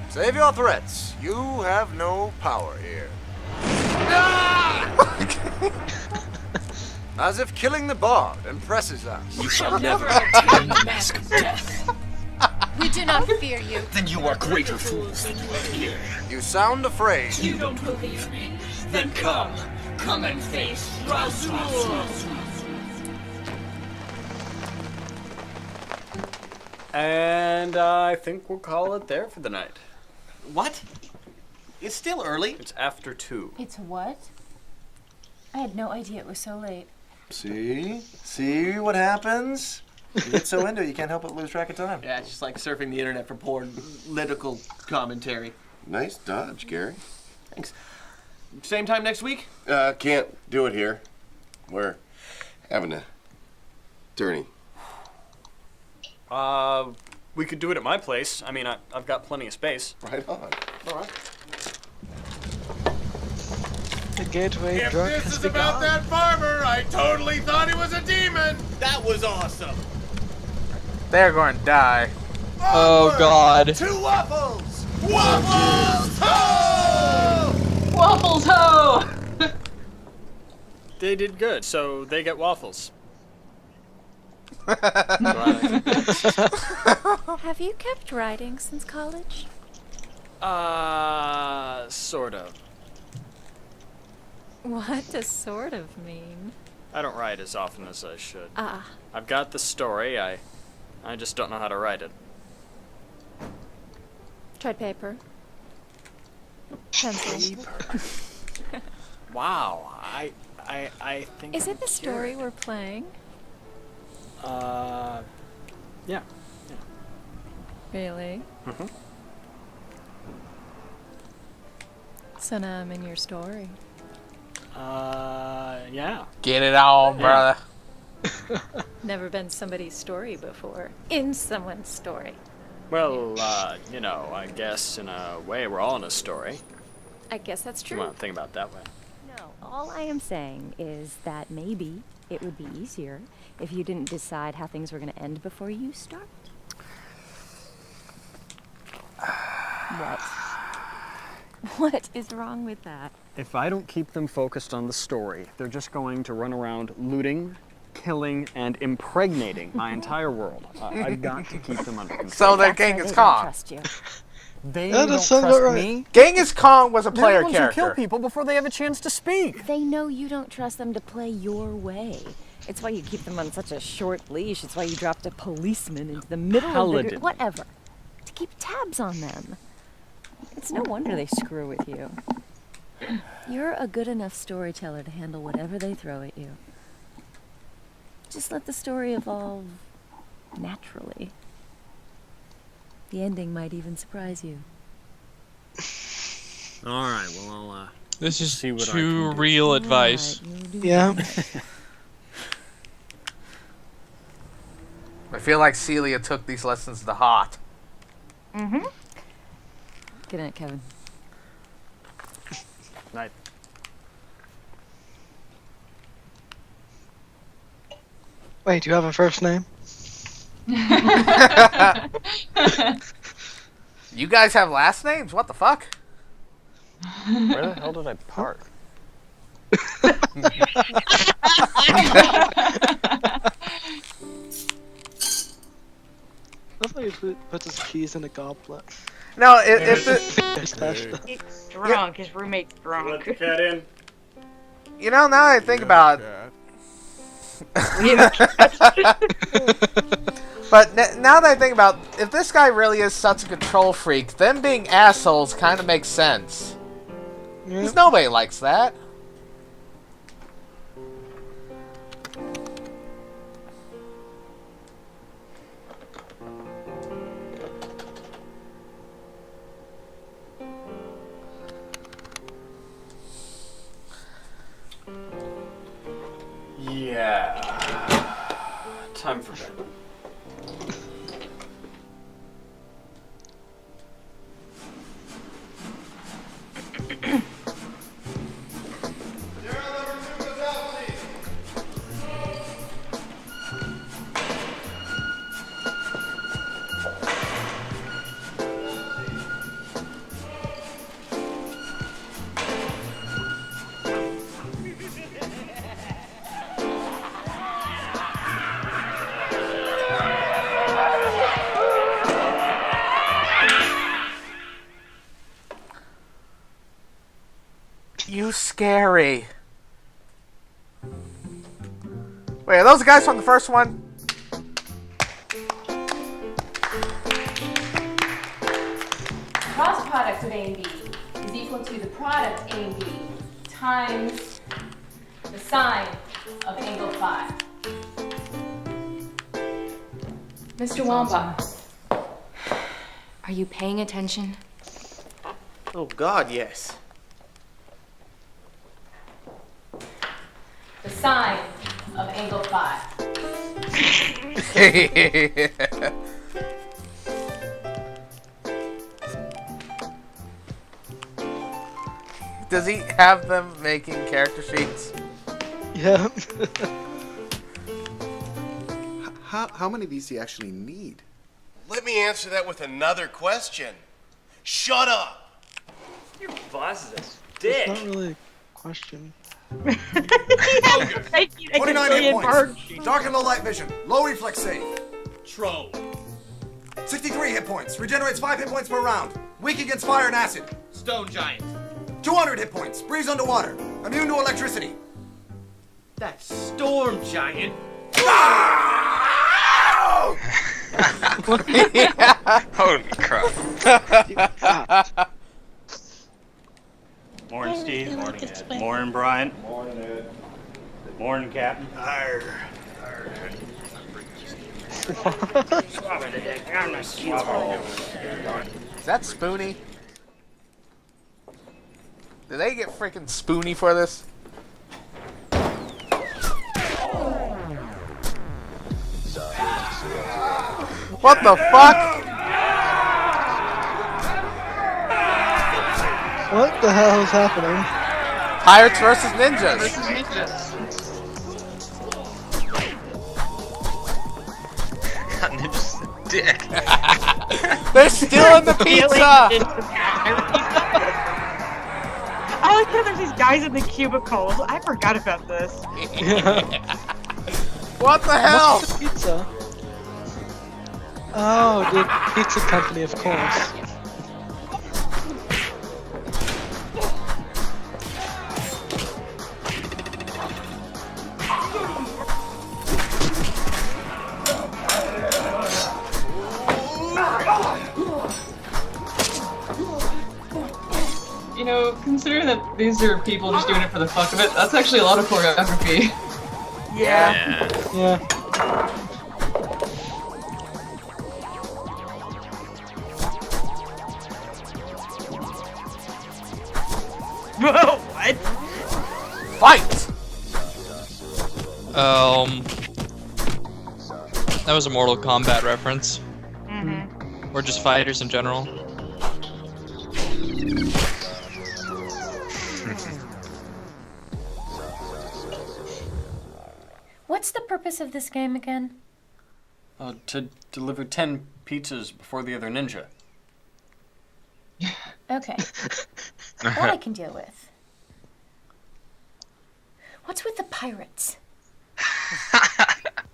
Save your threats. You have no power here. As if killing the bard impresses us. You shall never obtain the mask of death. We do not fear you. Then you are greater fools than you appear. You sound afraid. You don't believe me? Then come and face Razul. And I think we'll call it there for the night. What? It's still early. It's after 2. It's what? I had no idea it was so late. See? See what happens? You get so into it, you can't help but lose track of time. Yeah, it's just like surfing the internet for political commentary. Nice dodge, Gary. Thanks. Same time next week? Can't do it here. We're having a tourney. We could do it at my place. I mean, I've got plenty of space. Right on. All right. The gateway If drug this has is about begun. that farmer, I totally thought he was a demon. That was awesome. They're going to die. Oh God. 2 waffles! Waffles ho! Waffles ho! They did good, so they get waffles. Have you kept writing since college? Sort of. What does sort of mean? I don't write as often as I should. Ah. I've got the story, I just don't know how to write it. Tried paper. Pencil. Wow, I think... Is it the story we're playing? Yeah. Really? Mm-hmm. So now I'm in your story. Yeah. Get it on, brother. Never been somebody's story before. In someone's story. Well, you know, I guess in a way we're all in a story. I guess that's If you true. want to think about it that way. No, all I am saying is that maybe it would be easier if you didn't decide how things were going to end before you start. What? What is wrong with that? If I don't keep them focused on the story, they're just going to run around looting, killing, and impregnating my entire world. I've got to keep them under control. So they're Genghis Khan. They That don't does sound trust about right. me. Genghis Khan was a They're player the ones who character. kill people before they have a chance to speak. They know you don't trust them to play your way. It's why you keep them on such a short leash. It's why you dropped a policeman into the middle of Paladin. the... Whatever. To keep tabs on them. It's no wonder they screw with you. You're a good enough storyteller to handle whatever they throw at you. Just let the story evolve naturally. The ending might even surprise you. All right, well, I'll This is see what I too can do. real advice. Yeah. I feel like Celia took these lessons to heart. Mm-hmm. Good night, Kevin. Night. Wait, do you have a first name? You guys have last names? What the fuck? Where the hell did I park? I thought he puts his keys in a goblet. No, if the... He's drunk. His roommate's drunk. Let the cat in. You know, now that I think about it. But now that I think about it, if this guy really is such a control freak, them being assholes kind of makes sense. Because nobody likes that. Yeah. Time for bed. You scary. Wait, are those the guys from the first one? Cross product of A and B is equal to the product A and B times the sine of angle phi. Mr. Wamba, are you paying attention? Oh, God, yes. The sine of angle phi. Does he have them making character sheets? Yeah. How many of these do you actually need? Let me answer that with another question. Shut up! Your boss is a It's dick. not really a question. 29 hit points. Dark and low light vision. Low reflex save. Troll. 63 hit points. Regenerates 5 hit points per round. Weak against fire and acid. Stone giant. 200 hit points. Breathes underwater. Immune to electricity. That storm giant. Holy crap. Morning, Steve. Morning, Ed. Morning, Brian. Morning, Ed. Morning, Captain. Arr. Is that Spoonie? Did they get freaking Spoonie for this? What the fuck? What the hell is happening? Pirates versus ninjas. That ninja's a dick. They're stealing the pizza. I like how there's these guys in the cubicles. I forgot about this. What the hell? What's the pizza? Oh, the pizza company, of course. You know, considering that these are people just doing it for the fuck of it, that's actually a lot of choreography. Yeah. Yeah. Whoa, what? Fight! That was a Mortal Kombat reference. Mm-hmm. Or just fighters in general. What's the purpose of this game again? To deliver 10 pizzas before the other ninja. Okay. That I can deal with. What's with the pirates?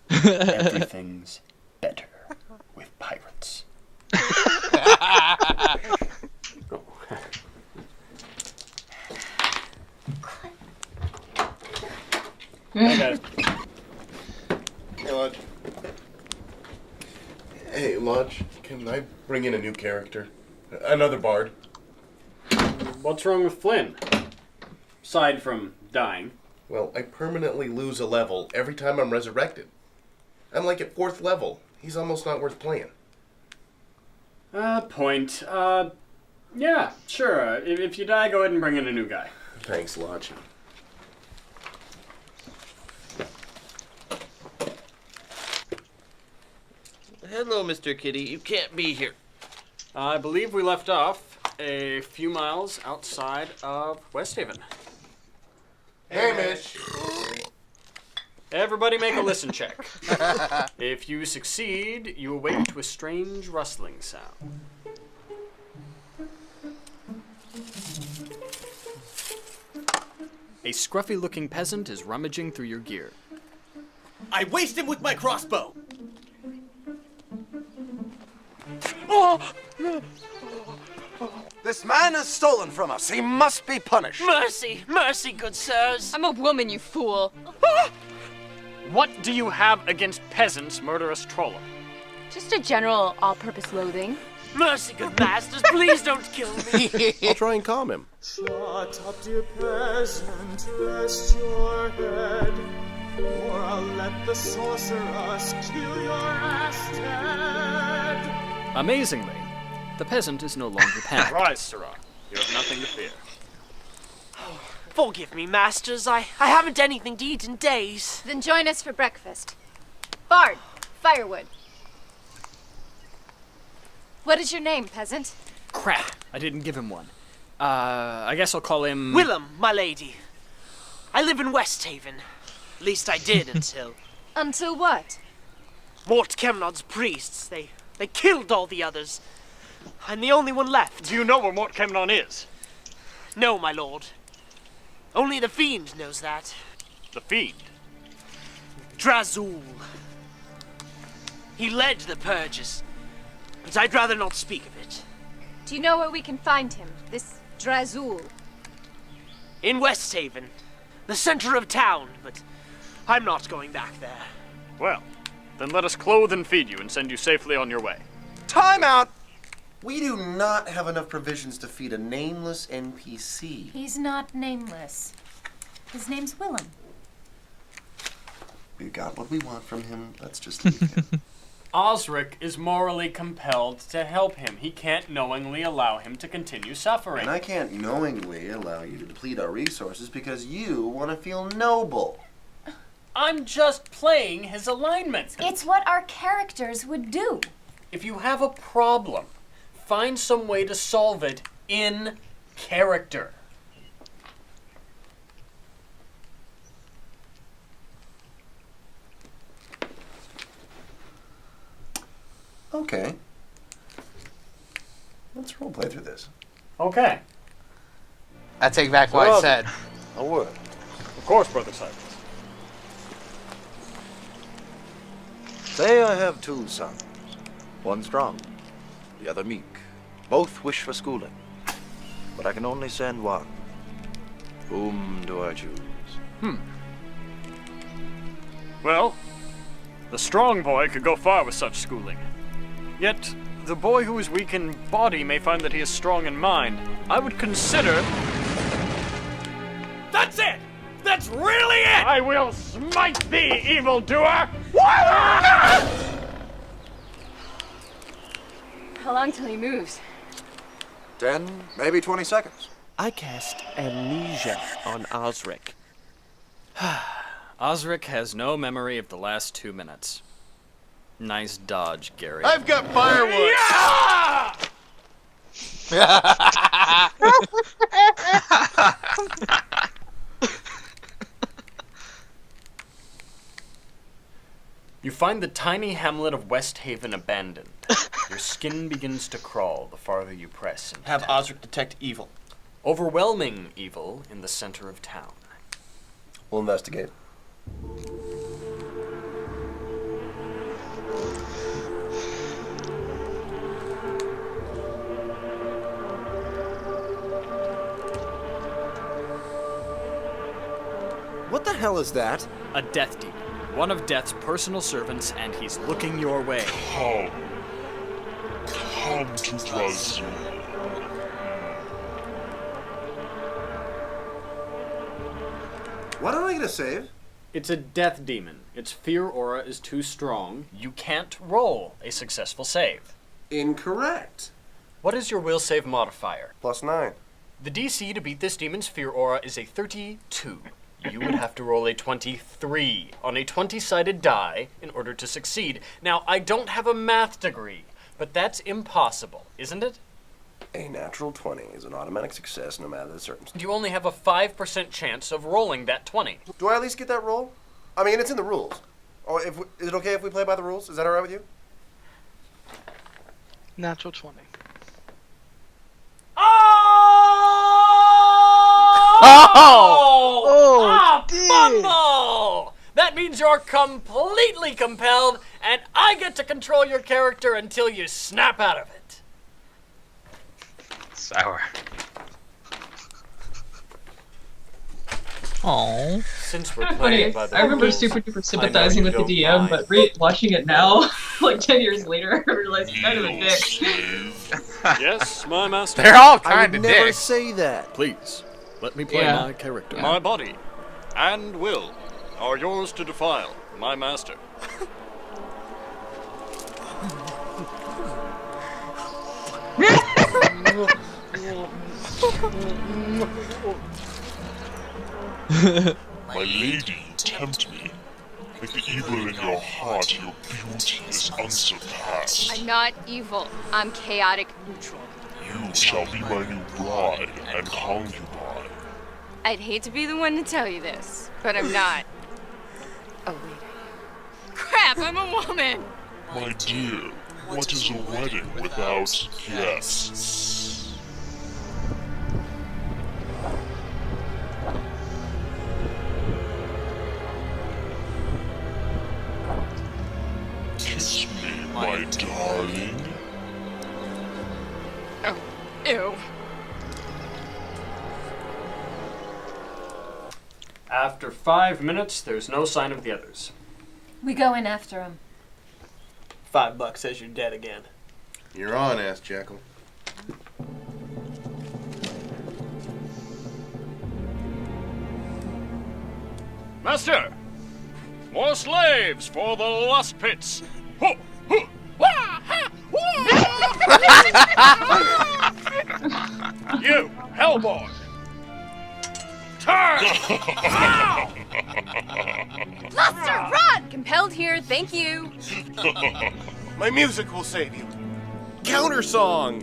Everything's better with pirates. Hey, guys. Hey, Lodge. Hey, Lodge, can I bring in a new character? Another bard? What's wrong with Flynn? Aside from dying. Well, I permanently lose a level every time I'm resurrected. I'm like at 4th level. He's almost not worth playing. Point. Yeah, sure. If you die, go ahead and bring in a new guy. Thanks, Lodge. Hello, Mr. Kitty. You can't be here. I believe we left off a few miles outside of West Haven. Hey, Mitch. Everybody make a listen check. If you succeed, you awake to a strange rustling sound. A scruffy-looking peasant is rummaging through your gear. I waste him with my crossbow. This man has stolen from us. He must be punished. Mercy, mercy, good sirs. I'm a woman, you fool. What do you have against peasants, murderous troller? Just a general all-purpose loathing. Mercy, good masters, please don't kill me. I'll try and calm him. Shut up, dear peasant, rest your head, or I'll let the sorceress kill your ass dead. Amazingly, the peasant is no longer panicked. Rise, Sirrah. You have nothing to fear. Forgive me, masters, I haven't anything to eat in days. Then join us for breakfast. Bard, firewood. What is your name, peasant? Crap, I didn't give him one. I guess I'll call him... Willem, my lady. I live in West Haven. At least I did until... Until what? Mort Kemnod's priests. They killed all the others. I'm the only one left. Do you know where Mort Kemnon is? No, my lord. Only the Fiend knows that. The Fiend? Drazul. He led the purges, but I'd rather not speak of it. Do you know where we can find him, this Drazul? In West Haven, the center of town, but I'm not going back there. Well, then let us clothe and feed you and send you safely on your way. Time out! We do not have enough provisions to feed a nameless NPC. He's not nameless. His name's Willem. We got what we want from him. Let's just leave him. Osric is morally compelled to help him. He can't knowingly allow him to continue suffering. And I can't knowingly allow you to deplete our resources because you want to feel noble. I'm just playing his alignment. It's what our characters would do. If you have a problem, find some way to solve it in character. Okay. Let's roleplay through this. Okay. I take back what I said. A word. Of course, Brother Cyrus. Say I have two sons. One strong, the other meek. Both wish for schooling. But I can only send one. Whom do I choose? Well, the strong boy could go far with such schooling. Yet, the boy who is weak in body may find that he is strong in mind. I would consider... That's it! That's really it! I will smite thee, evildoer! How long till he moves? 10, maybe 20 seconds. I cast amnesia on Osric. Osric has no memory of the last 2 minutes. Nice dodge, Gary. I've got firewood. You find the tiny hamlet of West Haven abandoned. Your skin begins to crawl the farther you press. Have Osric detect evil. Overwhelming evil in the center of town. We'll investigate. What the hell is that? A death demon. One of Death's personal servants, and he's looking your way. Come to Brazil. What am I gonna save? It's a death demon. Its fear aura is too strong. You can't roll a successful save. Incorrect. What is your will save modifier? +9. The DC to beat this demon's fear aura is a 32. You would have to roll a 23 on a 20-sided die in order to succeed. Now, I don't have a math degree, but that's impossible, isn't it? A natural 20 is an automatic success no matter the circumstance. You only have a 5% chance of rolling that 20. Do I at least get that roll? I mean, it's in the rules. Oh, is it okay if we play by the rules? Is that alright with you? Natural 20. Oh! Fumble! That means you're completely compelled, and I get to control your character until you snap out of it. Sour. Aww. Since we're Funny, playing by the I remember rules, super duper I sympathizing know with you the don't DM, mind. but watching it now, like 10 years later, I realized he's kind of a dick. Yes, my master. They're all I kind would of never dicks. say that. Please, let me play Yeah. my character. My body and will are yours to defile, my master. My lady, tempt me. Like the evil in your heart, your beauty is unsurpassed. I'm not evil. I'm chaotic neutral. You shall be my new bride and concubine. I'd hate to be the one to tell you this, but I'm not. Oh, wait. Crap, I'm a woman! My dear, what is a wedding without guests? Kiss me, my darling. Oh, ew. After 5 minutes, there's no sign of the others. We go in after him. $5 says you're dead again. You're on, ass jackal. Master! More slaves for the lust pits! Ho! Ho! You, Hellboy! Turn! Buster, run! Compelled here, thank you. My music will save you. Counter song.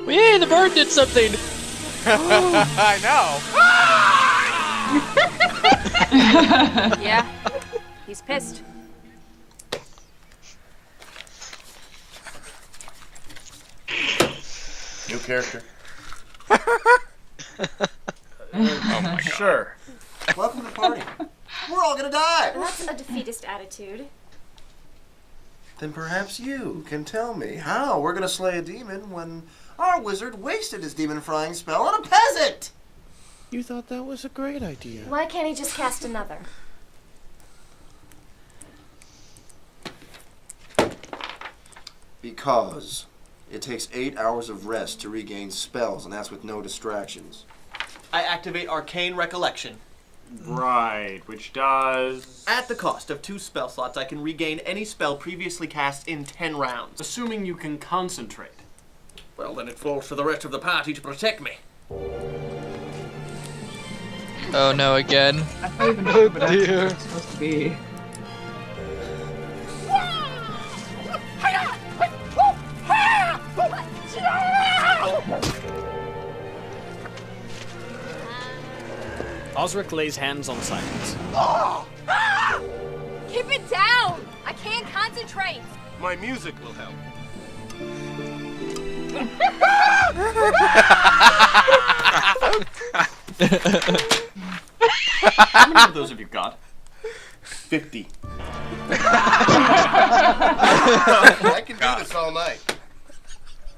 Yay, the bird did something! I know. Yeah, he's pissed. New character. Sure. Welcome to the party. We're all gonna die. That's a defeatist attitude. Then perhaps you can tell me how we're gonna slay a demon when our wizard wasted his demon frying spell on a peasant. You thought that was a great idea. Why can't he just cast another? Because it takes 8 hours of rest to regain spells, and that's with no distractions. I activate Arcane Recollection. Right, which does... At the cost of 2 spell slots, I can regain any spell previously cast in 10 rounds. Assuming you can concentrate. Well, then it falls to the rest of the party to protect me. Oh no, again. I don't even know what it's supposed to be. Osric lays hands on Silence. Keep it down! I can't concentrate! My music will help. How many of those have you got? 50. I can do this all night.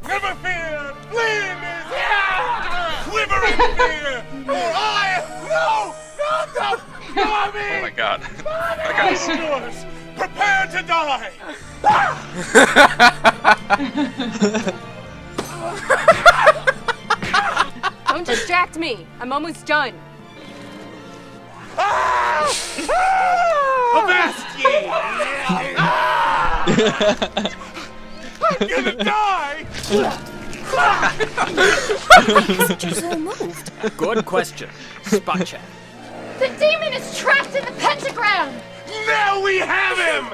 Never fear! Flame is quiver in fear! For I... No! I mean... Oh my god. Yours! Prepare to die! Don't distract me. I'm almost done. Avast ye! I'm gonna die! Good question. Spot check. The demon is trapped in the pentagram! Now we have him!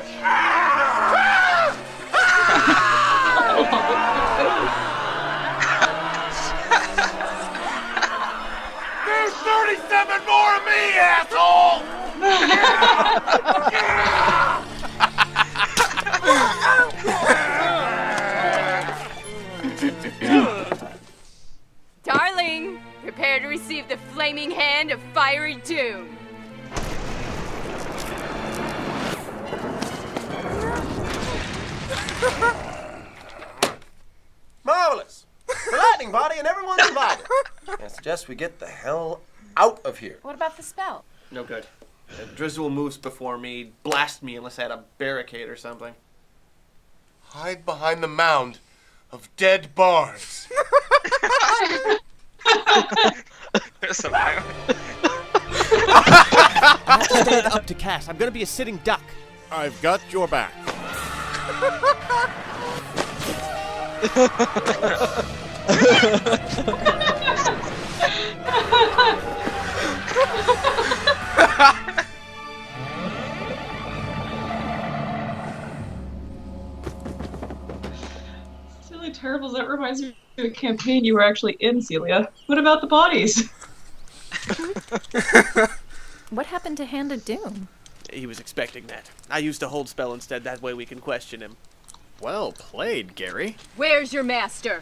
There's 37 more of me, asshole! Darling, prepare to receive the flaming hand of fiery doom. Marvelous! The lightning body and everyone's invited. I suggest we get the hell out of here. What about the spell? No good. Drizzle moves before me, blast me unless I had a barricade or something. Hide behind the mound of dead bards. There's some Not stand up to cast. I'm gonna be a sitting duck. I've got your back. Silly Terribles, that reminds me of a campaign you were actually in, Celia. What about the bodies? What happened to Hand of Doom? He was expecting that. I used a hold spell instead, that way we can question him. Well played, Gary. Where's your master?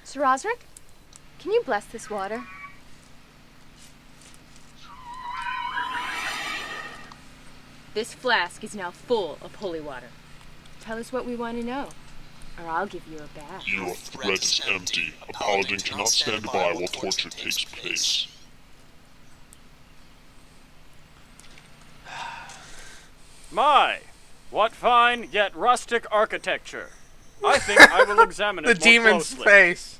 Sir Osric, can you bless this water? This flask is now full of holy water. Tell us what we want to know, or I'll give you a bath. Your threat is empty. A paladin cannot stand by while torture takes place. My, what fine yet rustic architecture. I think I will examine it The more demon's closely. face.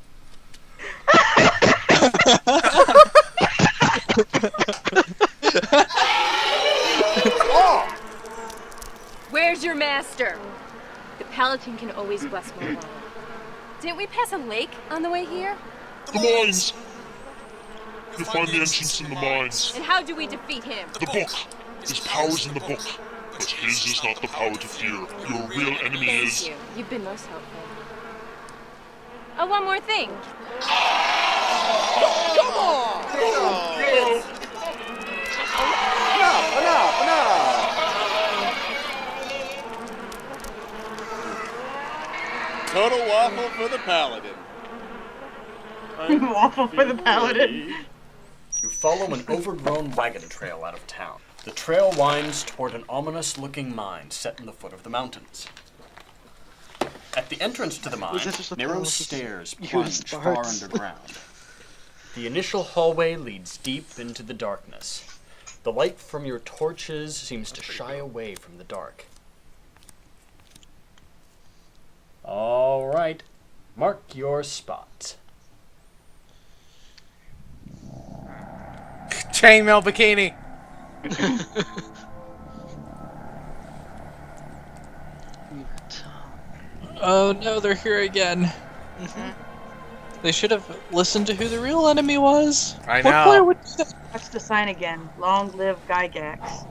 Where's your master? The paladin can always bless more water. Didn't we pass a lake on the way here? The mines! You'll find the entrance in the mines. And how do we defeat him? The book! His power's in the book. But his is not the power to fear. Your real enemy Thank is... you. You've been most helpful. Oh, one more thing. Come on! Enough! Total waffle for the paladin. Waffle for the paladin. You follow an overgrown wagon trail out of town. The trail winds toward an ominous-looking mine set in the foot of the mountains. At the entrance to the mine, Was that just a narrow pile of stairs used plunge far parts? underground. The initial hallway leads deep into the darkness. The light from your torches seems to shy away from the dark. All right, mark your spot. Chainmail bikini. Oh no, they're here again. They should have listened to who the real enemy was. I What know. player would do that? That's the sign again. Long live Gygax.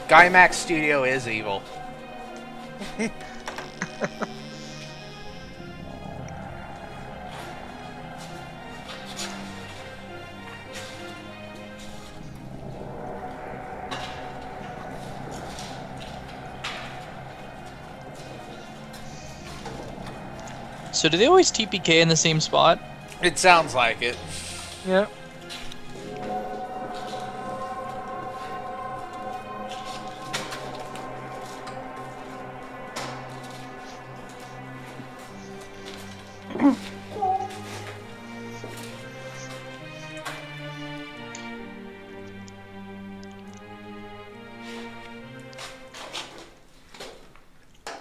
Guy Max Studio is evil. So do they always TPK in the same spot? It sounds like it. Yeah.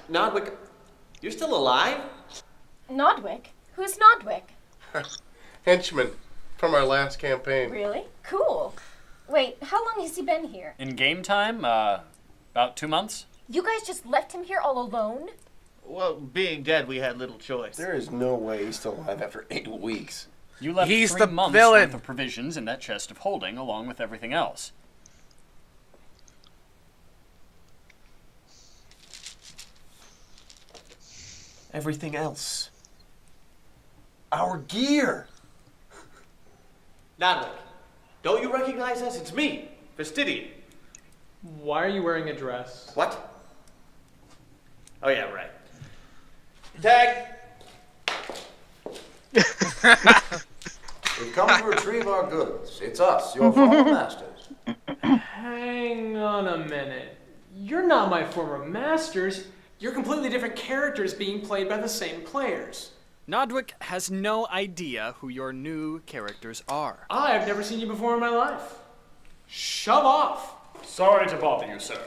Nodwick, you're still alive? Nodwick? Who's Nodwick? Henchman from our last campaign. Really? Cool. Wait, how long has he been here? In game time, about 2 months. You guys just left him here all alone? Well, being dead, we had little choice. There is no way he's still alive after 8 weeks. You left He's 3 the months villain. worth of provisions in that chest of holding, along with everything else. Everything else. Our gear! Nodwick, don't you recognize us? It's me, Fastidian. Why are you wearing a dress? What? Oh yeah, right. Tag! We've come to retrieve our goods. It's us, your former masters. Hang on a minute. You're not my former masters. You're completely different characters being played by the same players. Nodwick has no idea who your new characters are. I've never seen you before in my life. Shove off. Sorry to bother you, sir.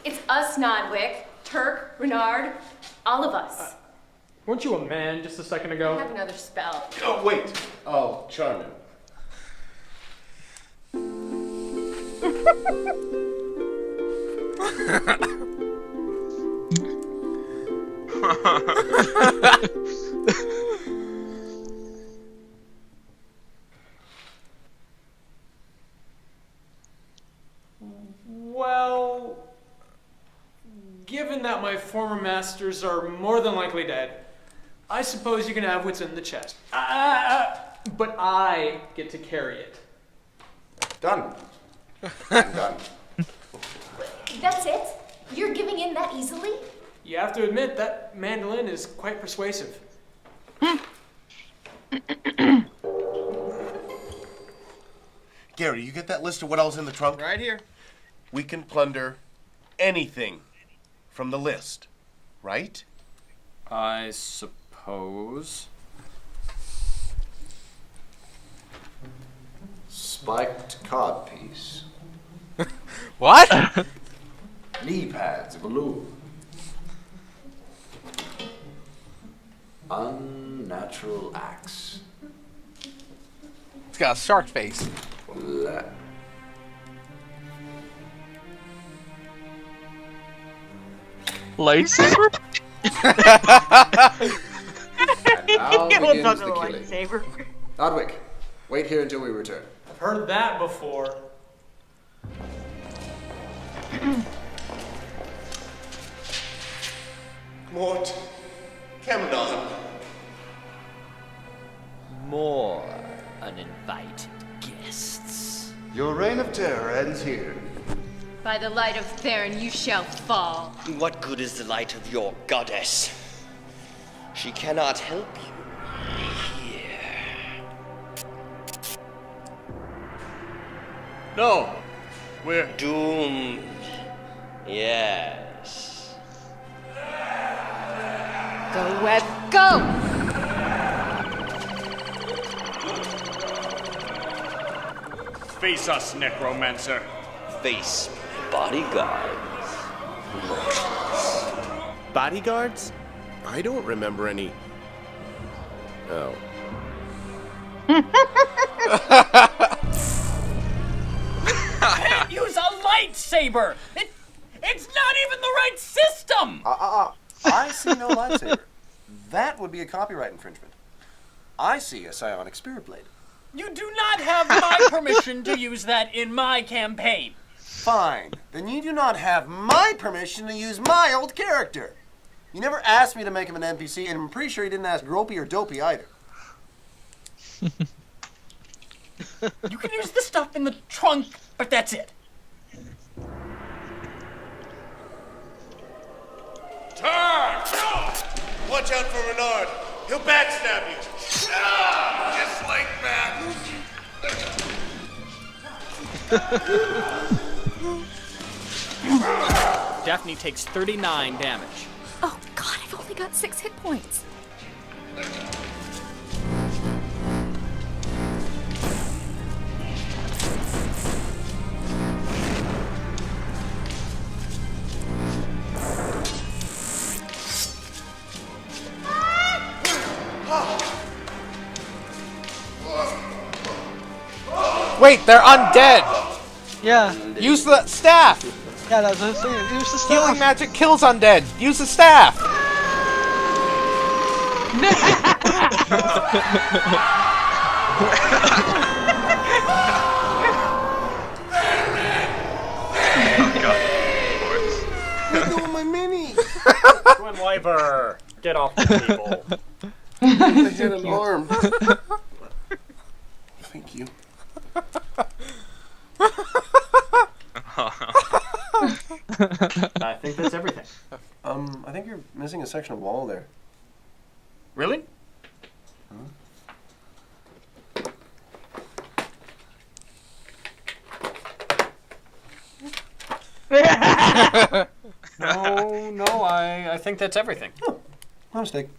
It's us, Nodwick, Turk, Renard, all of us. Weren't you a man just a second I ago? have another spell. Oh, wait. Oh, charming. Well, given that my former masters are more than likely dead, I suppose you can have what's in the chest. But I get to carry it. Done. I'm done. That's it? You're giving in that easily? You have to admit that mandolin is quite persuasive. Gary, you get that list of what else in the trunk? Right here. We can plunder anything from the list, right? I suppose. Spiked codpiece. What? Knee pads of aluminum. Unnatural axe. It's got a shark face. Lightsaber? Now It looks begins like a the killing. lightsaber. Nodwick, wait here until we return. I've heard that before. Mort, Cameron. More uninvited guests. Your reign of terror ends here. By the light of Theron you shall fall. What good is the light of your goddess? She cannot help you here. No, we're doomed. Yes. Go, Webb, go! Face us, necromancer. Face bodyguards. Bodyguards? I don't remember any. Oh. Can't use a lightsaber! It's not even the right system! I see no lightsaber. That would be a copyright infringement. I see a psionic spirit blade. You do not have my permission to use that in my campaign. Fine. Then you do not have my permission to use my old character. You never asked me to make him an NPC, and I'm pretty sure you didn't ask Gropey or Dopey either. You can use the stuff in the trunk, but that's it. Turn! Watch out for Renard. He'll backstab you. Just like that. Daphne takes 39 damage. Oh god, I've only got 6 hit points. Wait, they're undead! Yeah. Use the staff! Yeah, that's what I was saying. Use the staff. Healing magic kills undead! Use the staff! Let go of my mini! Twin Wiper! Get off the table. I hit an arm. Thank you. I think that's everything. I think you're missing a section of wall there. Really? No, I think that's everything. Oh, my mistake.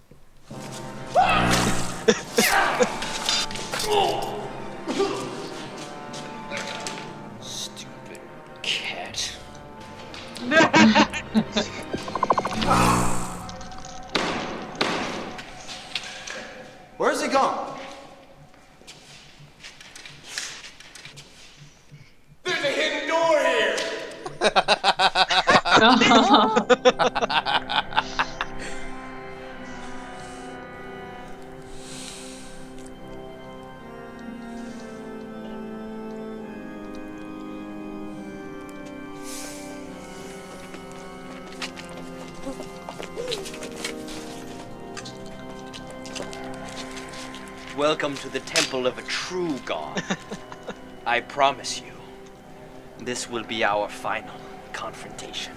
Stupid cat. Where's he gone? There's a hidden door here. Welcome to the temple of a true god. I promise you, this will be our final confrontation.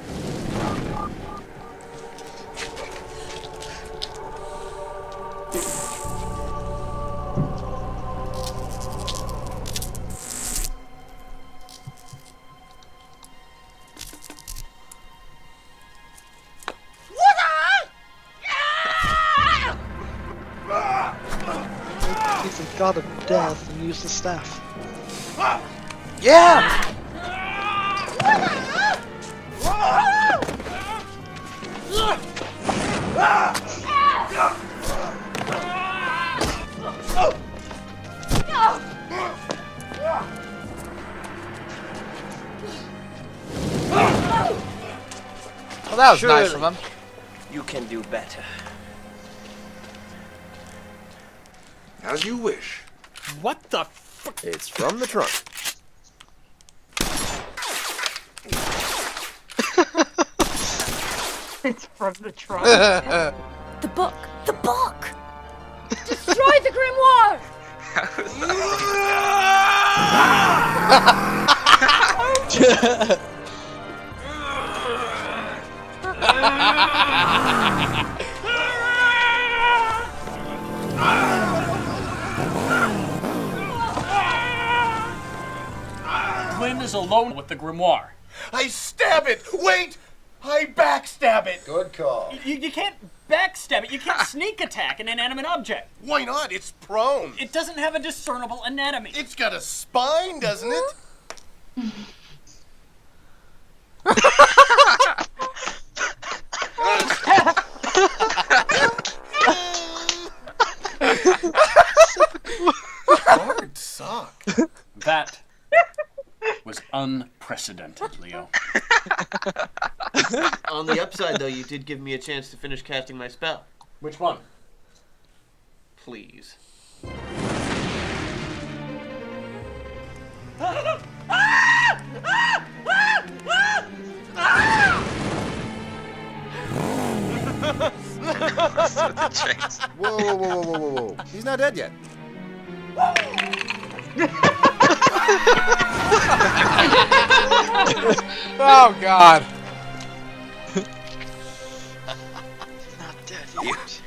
He's the god of death and use the staff. Yeah! Well, that was nice of him. You can do better. As you wish. What the fuck? It's from the trunk. It's from the trunk. The book! The book! Destroy the grimoire! Gwyn is alone with the grimoire. I stab it. Wait. I backstab it. Good call. You can't backstab it. You can't sneak attack an inanimate object. Why not? It's prone. It doesn't have a discernible anatomy. It's got a spine, doesn't it? Hard sock. That was unprecedented, Leo. On the upside, though, you did give me a chance to finish casting my spell. Which one? Please. Whoa, whoa, whoa, whoa, whoa, whoa, whoa. He's not dead yet. Oh, God. Not dead yet.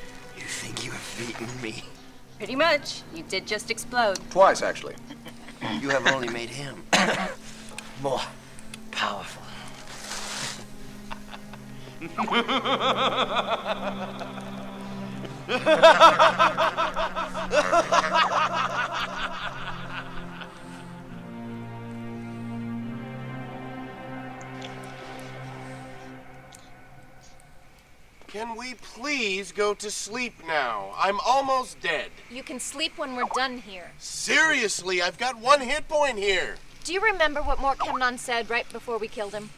Pretty much. You did just explode. Twice, actually. You have only made him more powerful. Can we please go to sleep now? I'm almost dead. You can sleep when we're done here. Seriously, I've got 1 hit point here. Do you remember what Mort Kemnon said right before we killed him?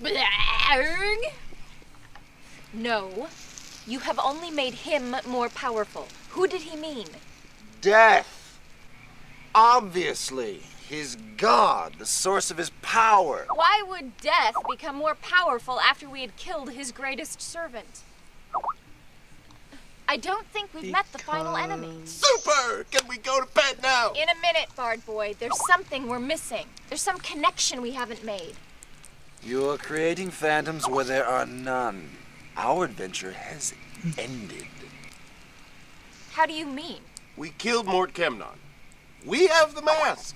Blarg? No. You have only made him more powerful. Who did he mean? Death. Obviously. His god, the source of his power. Why would Death become more powerful after we had killed his greatest servant? I don't think we've met the final enemy. Super! Can we go to bed now? In a minute, Bard Boy. There's something we're missing. There's some connection we haven't made. You're creating phantoms where there are none. Our adventure has ended. How do you mean? We killed Mort Kemnon. We have the mask.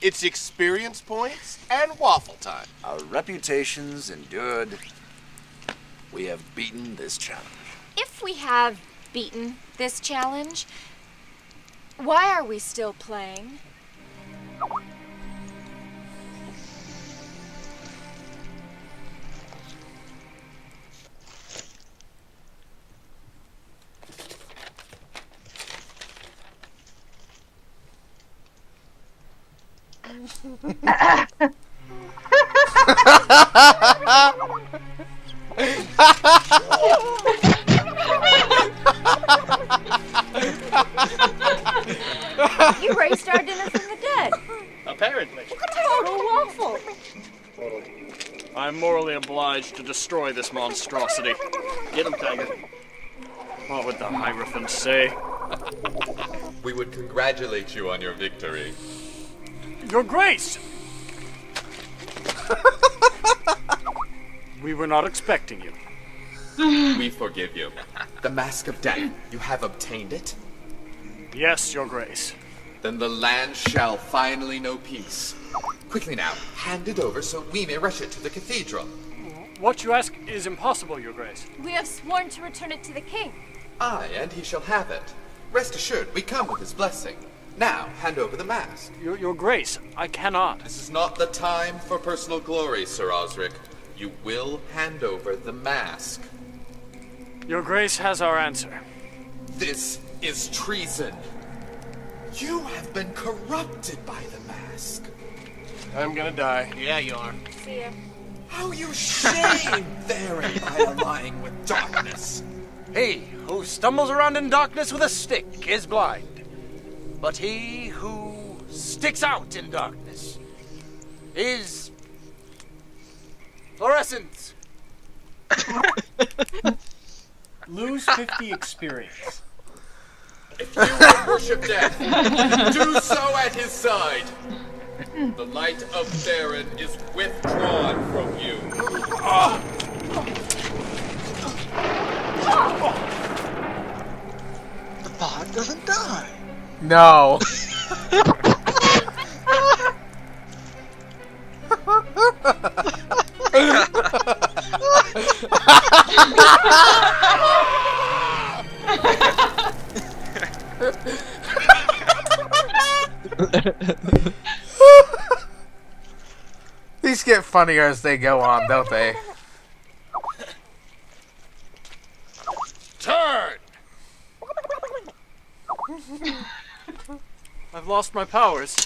It's experience points and waffle time. Our reputations endured. We have beaten this challenge. If we have beaten this challenge, why are we still playing? You raised our dinner from the dead. Apparently. Total waffle. I'm morally obliged to destroy this monstrosity. Get him, Tiger. What would the Hierophant say? We would congratulate you on your victory. Your Grace! We were not expecting you. We forgive you. The Mask of Death, you have obtained it? Yes, Your Grace. Then the land shall finally know peace. Quickly now, hand it over so we may rush it to the cathedral. What you ask is impossible, Your Grace. We have sworn to return it to the king. Aye, and he shall have it. Rest assured, we come with his blessing. Now, hand over the mask. Your Grace, I cannot. This is not the time for personal glory, Sir Osric. You will hand over the mask. Your Grace has our answer. This is treason. You have been corrupted by the mask. I'm gonna die. Yeah, you are. See ya. How you shame therein by allying with darkness. He who stumbles around in darkness with a stick is blind. But he who sticks out in darkness is fluorescent. Lose 50 experience. If you would worship death, do so at his side. The light of Theron is withdrawn from you. The bot doesn't die. No. These get funnier as they go on, don't they? Turn! I've lost my powers.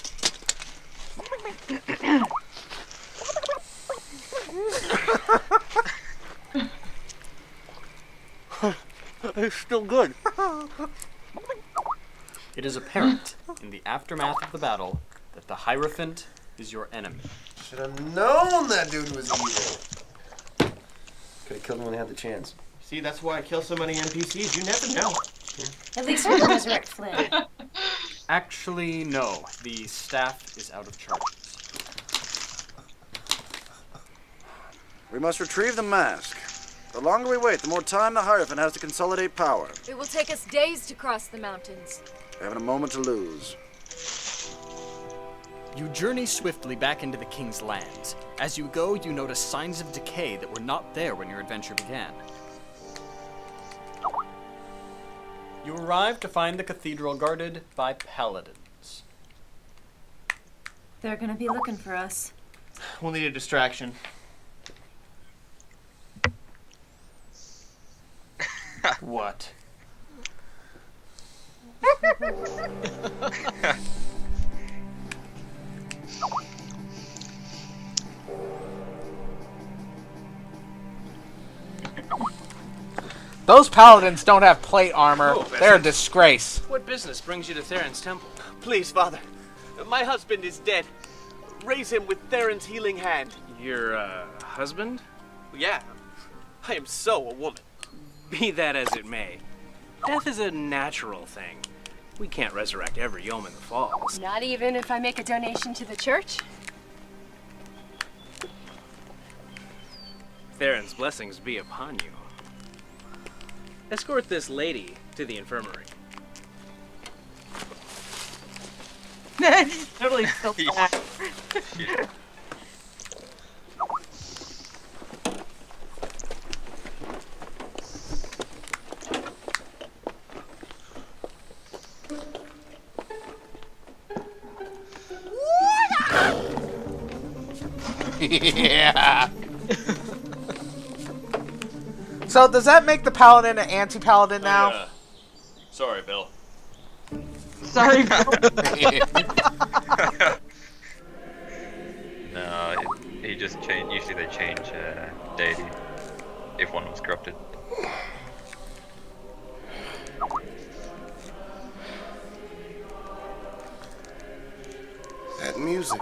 It's still good. It is apparent in the aftermath of the battle that the Hierophant is your enemy. Should have known that dude was evil. Could have killed him when he had the chance. See, that's why I kill so many NPCs. You never know. At least we can resurrect Flynn. Actually, no. The staff is out of charges. We must retrieve the mask. The longer we wait, the more time the Hierophant has to consolidate power. It will take us days to cross the mountains. Having a moment to lose. You journey swiftly back into the king's lands. As you go, you notice signs of decay that were not there when your adventure began. You arrive to find the cathedral guarded by paladins. They're gonna be looking for us. We'll need a distraction. What? Those paladins don't have plate armor. Oh, They're a disgrace. What business brings you to Theron's temple? Please, Father. My husband is dead. Raise him with Theron's healing hand. Your, husband? Yeah. I am so a woman. Be that as it may, death is a natural thing. We can't resurrect every yeoman that falls. Not even if I make a donation to the church? Theron's blessings be upon you. Escort this lady to the infirmary. He's totally still back. Yeah. So does that make the paladin an anti-paladin now? Sorry, Bill. Sorry, Bill. No, he just changed. Usually they change deity if one was corrupted. That music.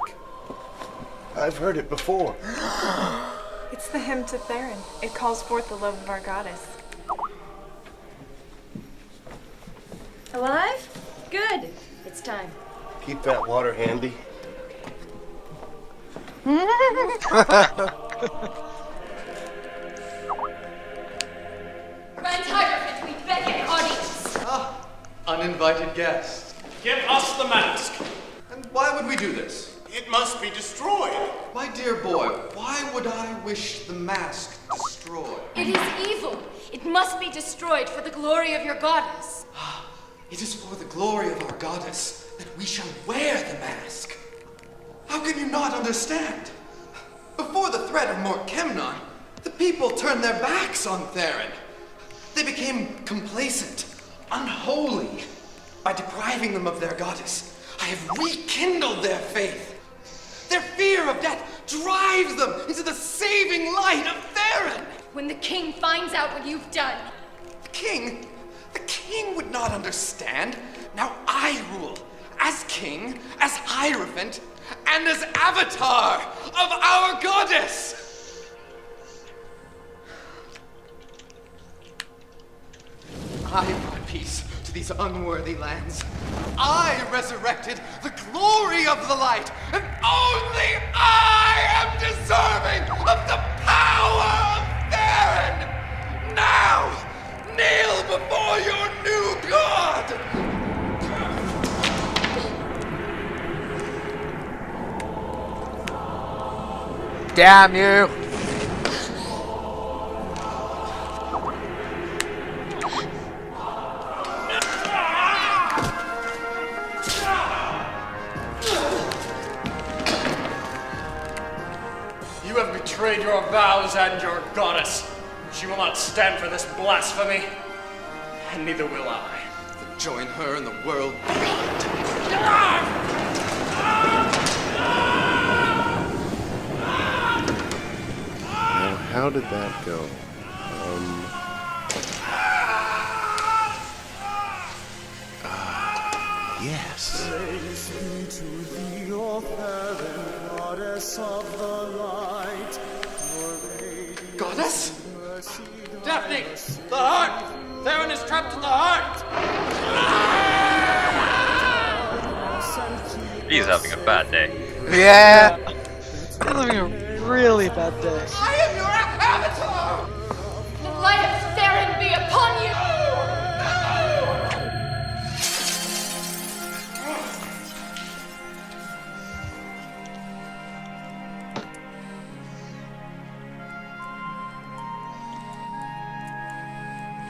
I've heard it before. It's the hymn to Theron. It calls forth the love of our goddess. Alive? Good. It's time. Keep that water handy. Grand Hierophant, we beg an audience. Uninvited guest. Give us the mask. And why would we do this? It must be destroyed. My dear boy, why would I wish the mask destroyed? It is evil. It must be destroyed for the glory of your goddess. It is for the glory of our goddess that we shall wear the mask. How can you not understand? Before the threat of Morkemnon, the people turned their backs on Theron. They became complacent, unholy. By depriving them of their goddess, I have rekindled their faith. Their fear of death drives them into the saving light of Theron. When the king finds out what you've done. The king would not understand. Now I rule as king, as Hierophant, and as avatar of our goddess. I brought peace to these unworthy lands. I resurrected the glory of the light, and only I am deserving of the power of Theron. Now, kneel before your new god. Damn you! You have betrayed your vows and your goddess. She will not stand for this blasphemy, and neither will I. Join her in the world beyond. Now, how did that go? Yes. Praise be to thee, O Theron, goddess of the light. Goddess? Daphne! The heart! Theron is trapped in the heart! He's having a bad day. Yeah. He's having a really bad day. I am your avatar! The light of Theron be upon you!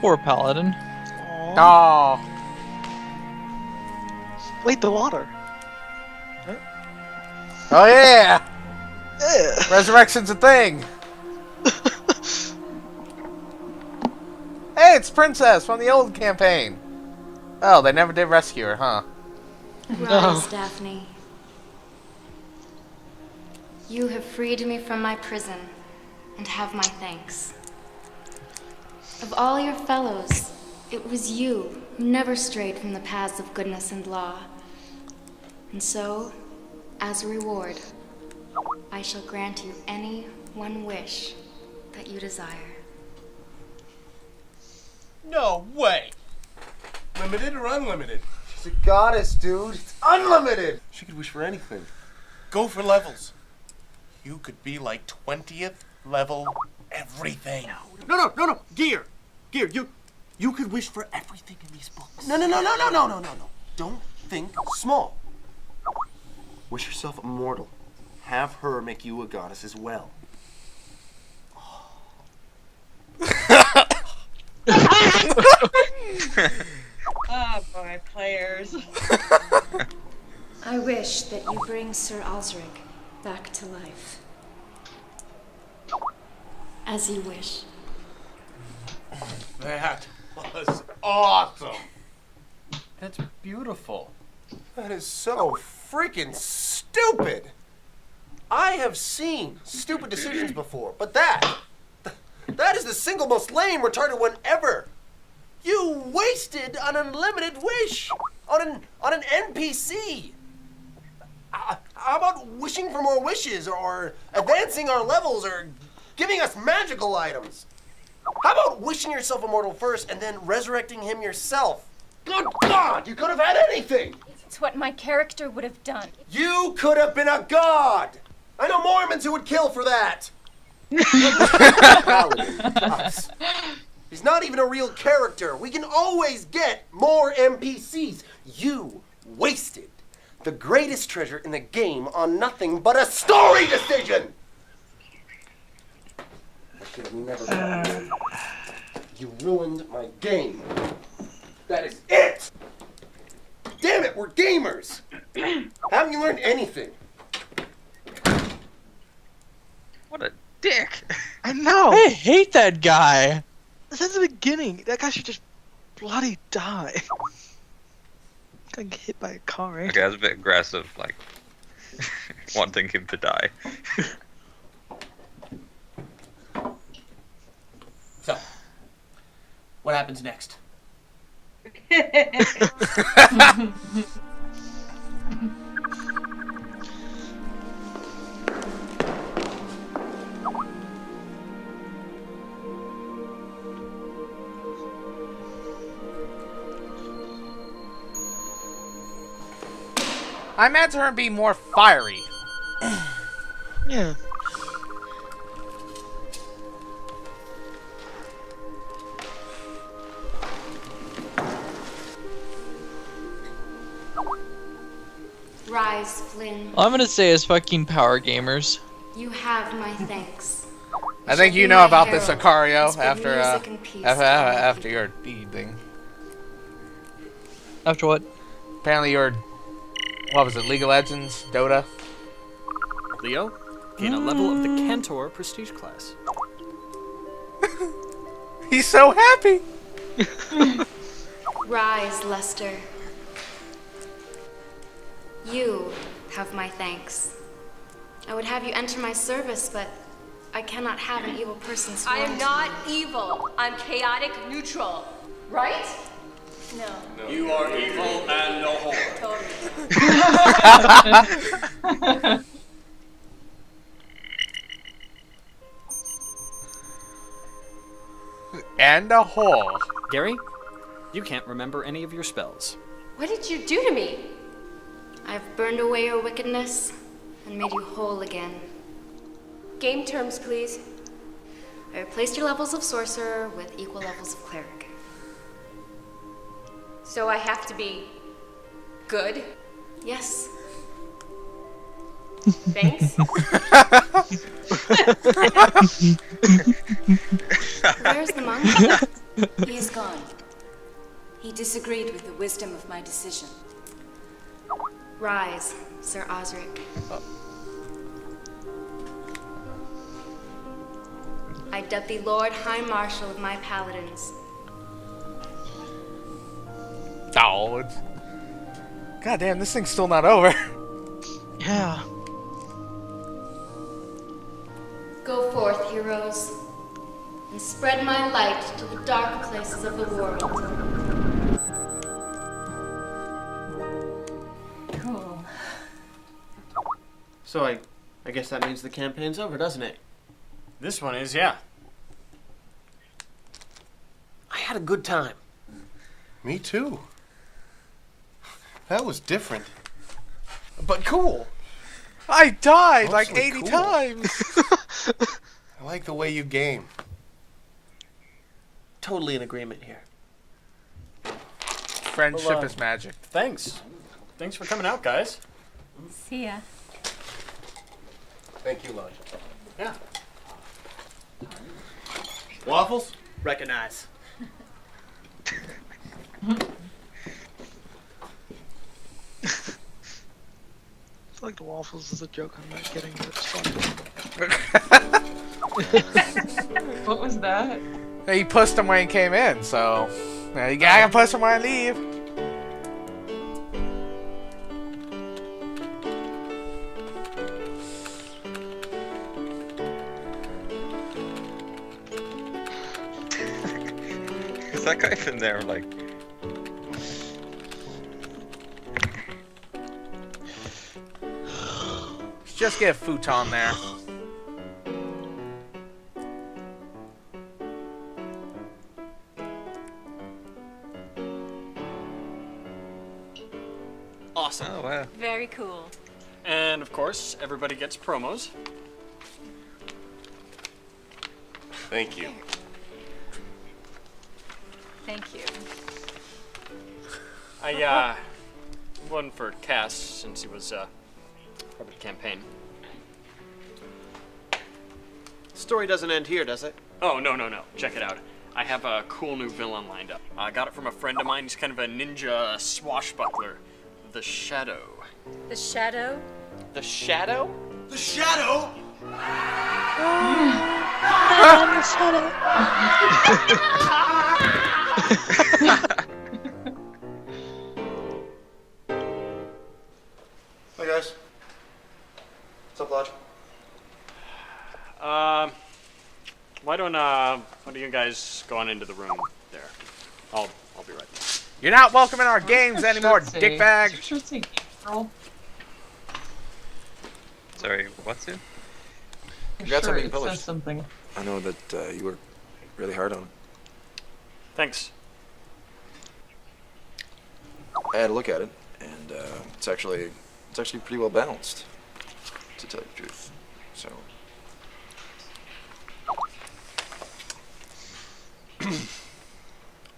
Poor paladin. Oh. Wait, the water. Oh yeah. Resurrection's a thing. Hey, it's Princess from the old campaign. Oh, they never did rescue her, huh? Rise, Daphne. You have freed me from my prison, and have my thanks. Of all your fellows, it was you who never strayed from the paths of goodness and law. And so, as a reward, I shall grant you any one wish that you desire. No way! Limited or unlimited? She's a goddess, dude. It's unlimited. She could wish for anything. Go for levels. You could be like 20th level everything. No. Gear. You could wish for everything in these books. No. Don't think small. Wish yourself immortal. Have her make you a goddess as well. Oh boy, players. I wish that you bring Sir Osric back to life. As you wish. That was awesome. That's beautiful. That is so freaking stupid. I have seen stupid decisions before, but that is the single most lame, retarded one ever. You wasted an unlimited wish on an NPC. How about wishing for more wishes, or advancing our levels, or giving us magical items? How about wishing yourself immortal first and then resurrecting him yourself? Good God, you could have had anything. It's what my character would have done. You could have been a god. I know Mormons who would kill for that. He's not even a real character. We can always get more NPCs. You wasted the greatest treasure in the game on nothing but a story decision. I should have never done. You ruined my game. That is it. Damn it, we're gamers. Haven't you learned anything? What a dick. I know. I hate that guy. Since the beginning, that guy should just bloody die. Got hit by a car, right? Okay, that was a bit aggressive, like wanting him to die. So, what happens next? I imagine her being more fiery. Yeah. Rise, Flynn. All I'm gonna say is fucking power gamers. You have my thanks. I think you know about this, Sicario, after your deed thing. After what? Apparently your, what was it, League of Legends, Dota? Leo, gain a level of the Cantor prestige class. He's so happy! Rise, Lester. You have my thanks. I would have you enter my service, but I cannot have an evil person sworn I am to not me. evil. I'm chaotic neutral. Right? No. You are evil and no whore. Totally. And a hole. Gary, you can't remember any of your spells. What did you do to me? I've burned away your wickedness and made you whole again. Game terms, please. I replaced your levels of sorcerer with equal levels of cleric. So I have to be good? Yes. Thanks. Where's the monk? He is gone. He disagreed with the wisdom of my decision. Rise, Sir Osric. I dub thee Lord High Marshal of my paladins. Oh, it's... God damn, this thing's still not over. Yeah. Go forth, heroes, and spread my light to the dark places of the world. Cool. So I guess that means the campaign's over, doesn't it? This one is, yeah. I had a good time. Me too. That was different. But cool. I died like Mostly 80 cool. times. I like the way you game. Totally in agreement here. Friendship Well, is magic. Thanks. Thanks for coming out, guys. See ya. Thank you, Lodge. Yeah. Waffles? Recognize. I feel like the waffles is a joke I'm not getting, but it's funny. What was that? He pushed him when he came in, so you gotta push him when I leave. Is that guy in there like? Just get a futon there. Awesome. Oh wow. Very cool. And of course, everybody gets promos. Thank you. Thank you. One for Cass since he was part of the campaign. Story doesn't end here, does it? Oh, no. Check it out. I have a cool new villain lined up. I got it from a friend of mine. He's kind of a ninja swashbuckler. The Shadow. The Shadow? The Shadow? The Shadow? Hi guys. What's up, Lodge? Why don't you guys go on into the room there? I'll be right there. You're not welcome in our games anymore, Should say- dickbag. you should say April. Sorry, what's it? Congrats Sure, on being it published. says something. I know that you worked really hard on it. Thanks. I had a look at it, and it's actually pretty well balanced, to tell you the truth. So.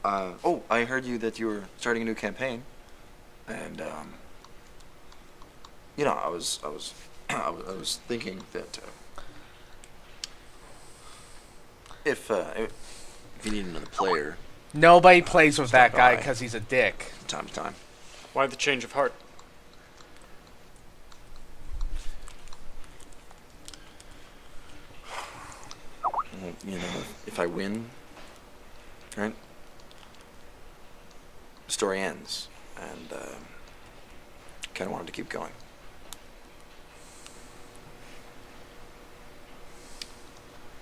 Oh, I heard that you were starting a new campaign, and I was thinking that if you need another player, Nobody plays with that guy by. because he's a dick. from time to time. Why the change of heart? If I win, right, the story ends, and kind of wanted to keep going.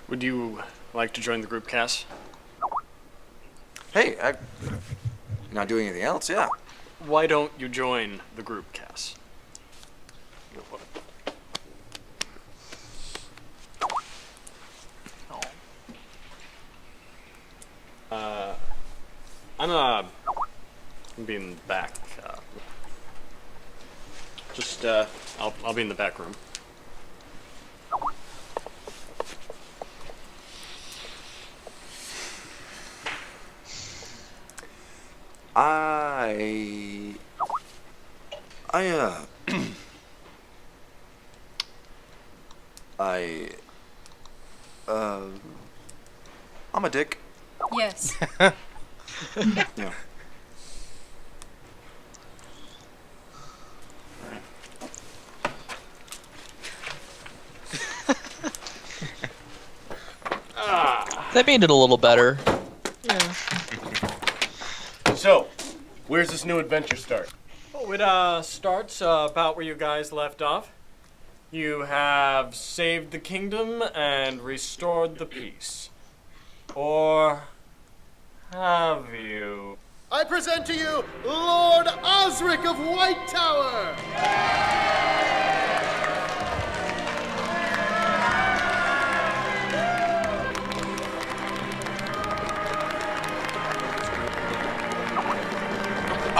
Would you like to join the group, Cass? Hey, you're not doing anything else, yeah. Why don't you join the group, Cass? I'm gonna be in the back. I'll be in the back room. I'm a dick, Yes. Yeah. That made it a little better. Yeah. So, where's this new adventure start? Oh, it starts about where you guys left off. You have saved the kingdom and restored the peace. Or have you? I present to you Lord Osric of White Tower!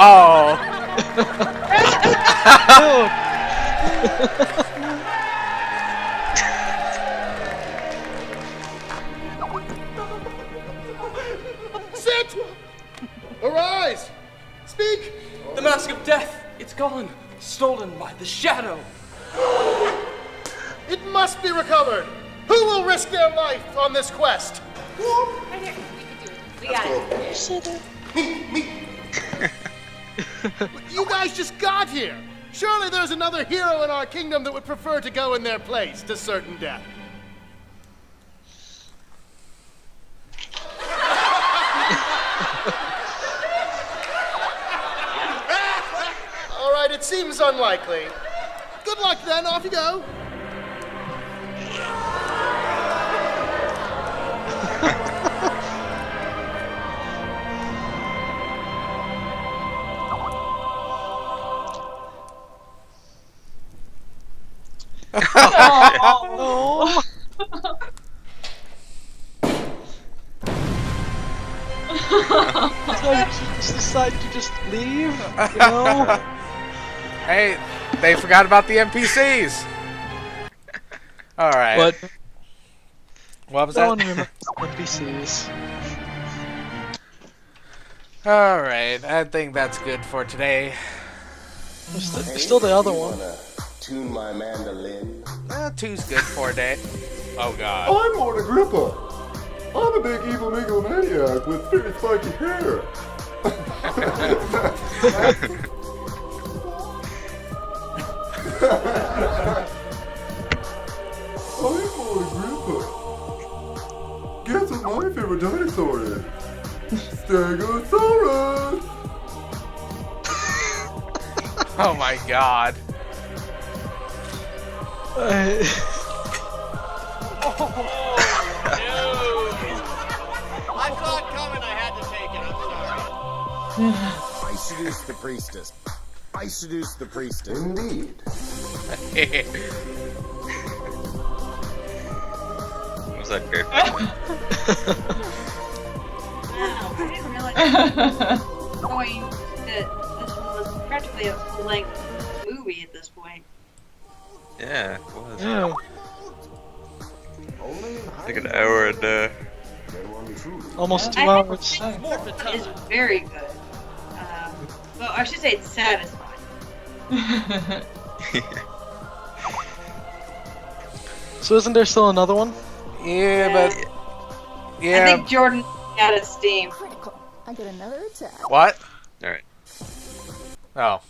Oh. Sit! Arise! Speak! The Mask of Death! It's gone! Stolen by the Shadow! It must be recovered! Who will risk their life on this quest? Right here. We got it. You guys just got here! Surely there's another hero in our kingdom that would prefer to go in their place to certain death. All right, it seems unlikely. Good luck then, off you go. Oh. Sometimes you just decide to just leave, you know? Hey, they forgot about the NPCs. All right. What was No that? one remembers NPCs. All right, I think that's good for today. There's still the other one. Tune my mandolin. Two's good for a day. Oh God. I'm Lord Agrippa. I'm a big evil megalomaniac with very spiky hair. I'm Lord Agrippa. Guess what my favorite dinosaur is? Stegosaurus! Oh my God. I saw it coming. I had to take it. I'm sorry. I seduced the priestess. I seduced the priestess. Indeed. Was that great? Wow, I didn't realize that this was practically a full-length movie at this point. Yeah, it was. Yeah. Like an hour and Almost 2 I hours. think it's very good. Well, I should say it's satisfying. So isn't there still another one? Yeah, but I think Jordan out of steam. Critical. I get another attack. What? All right. Oh.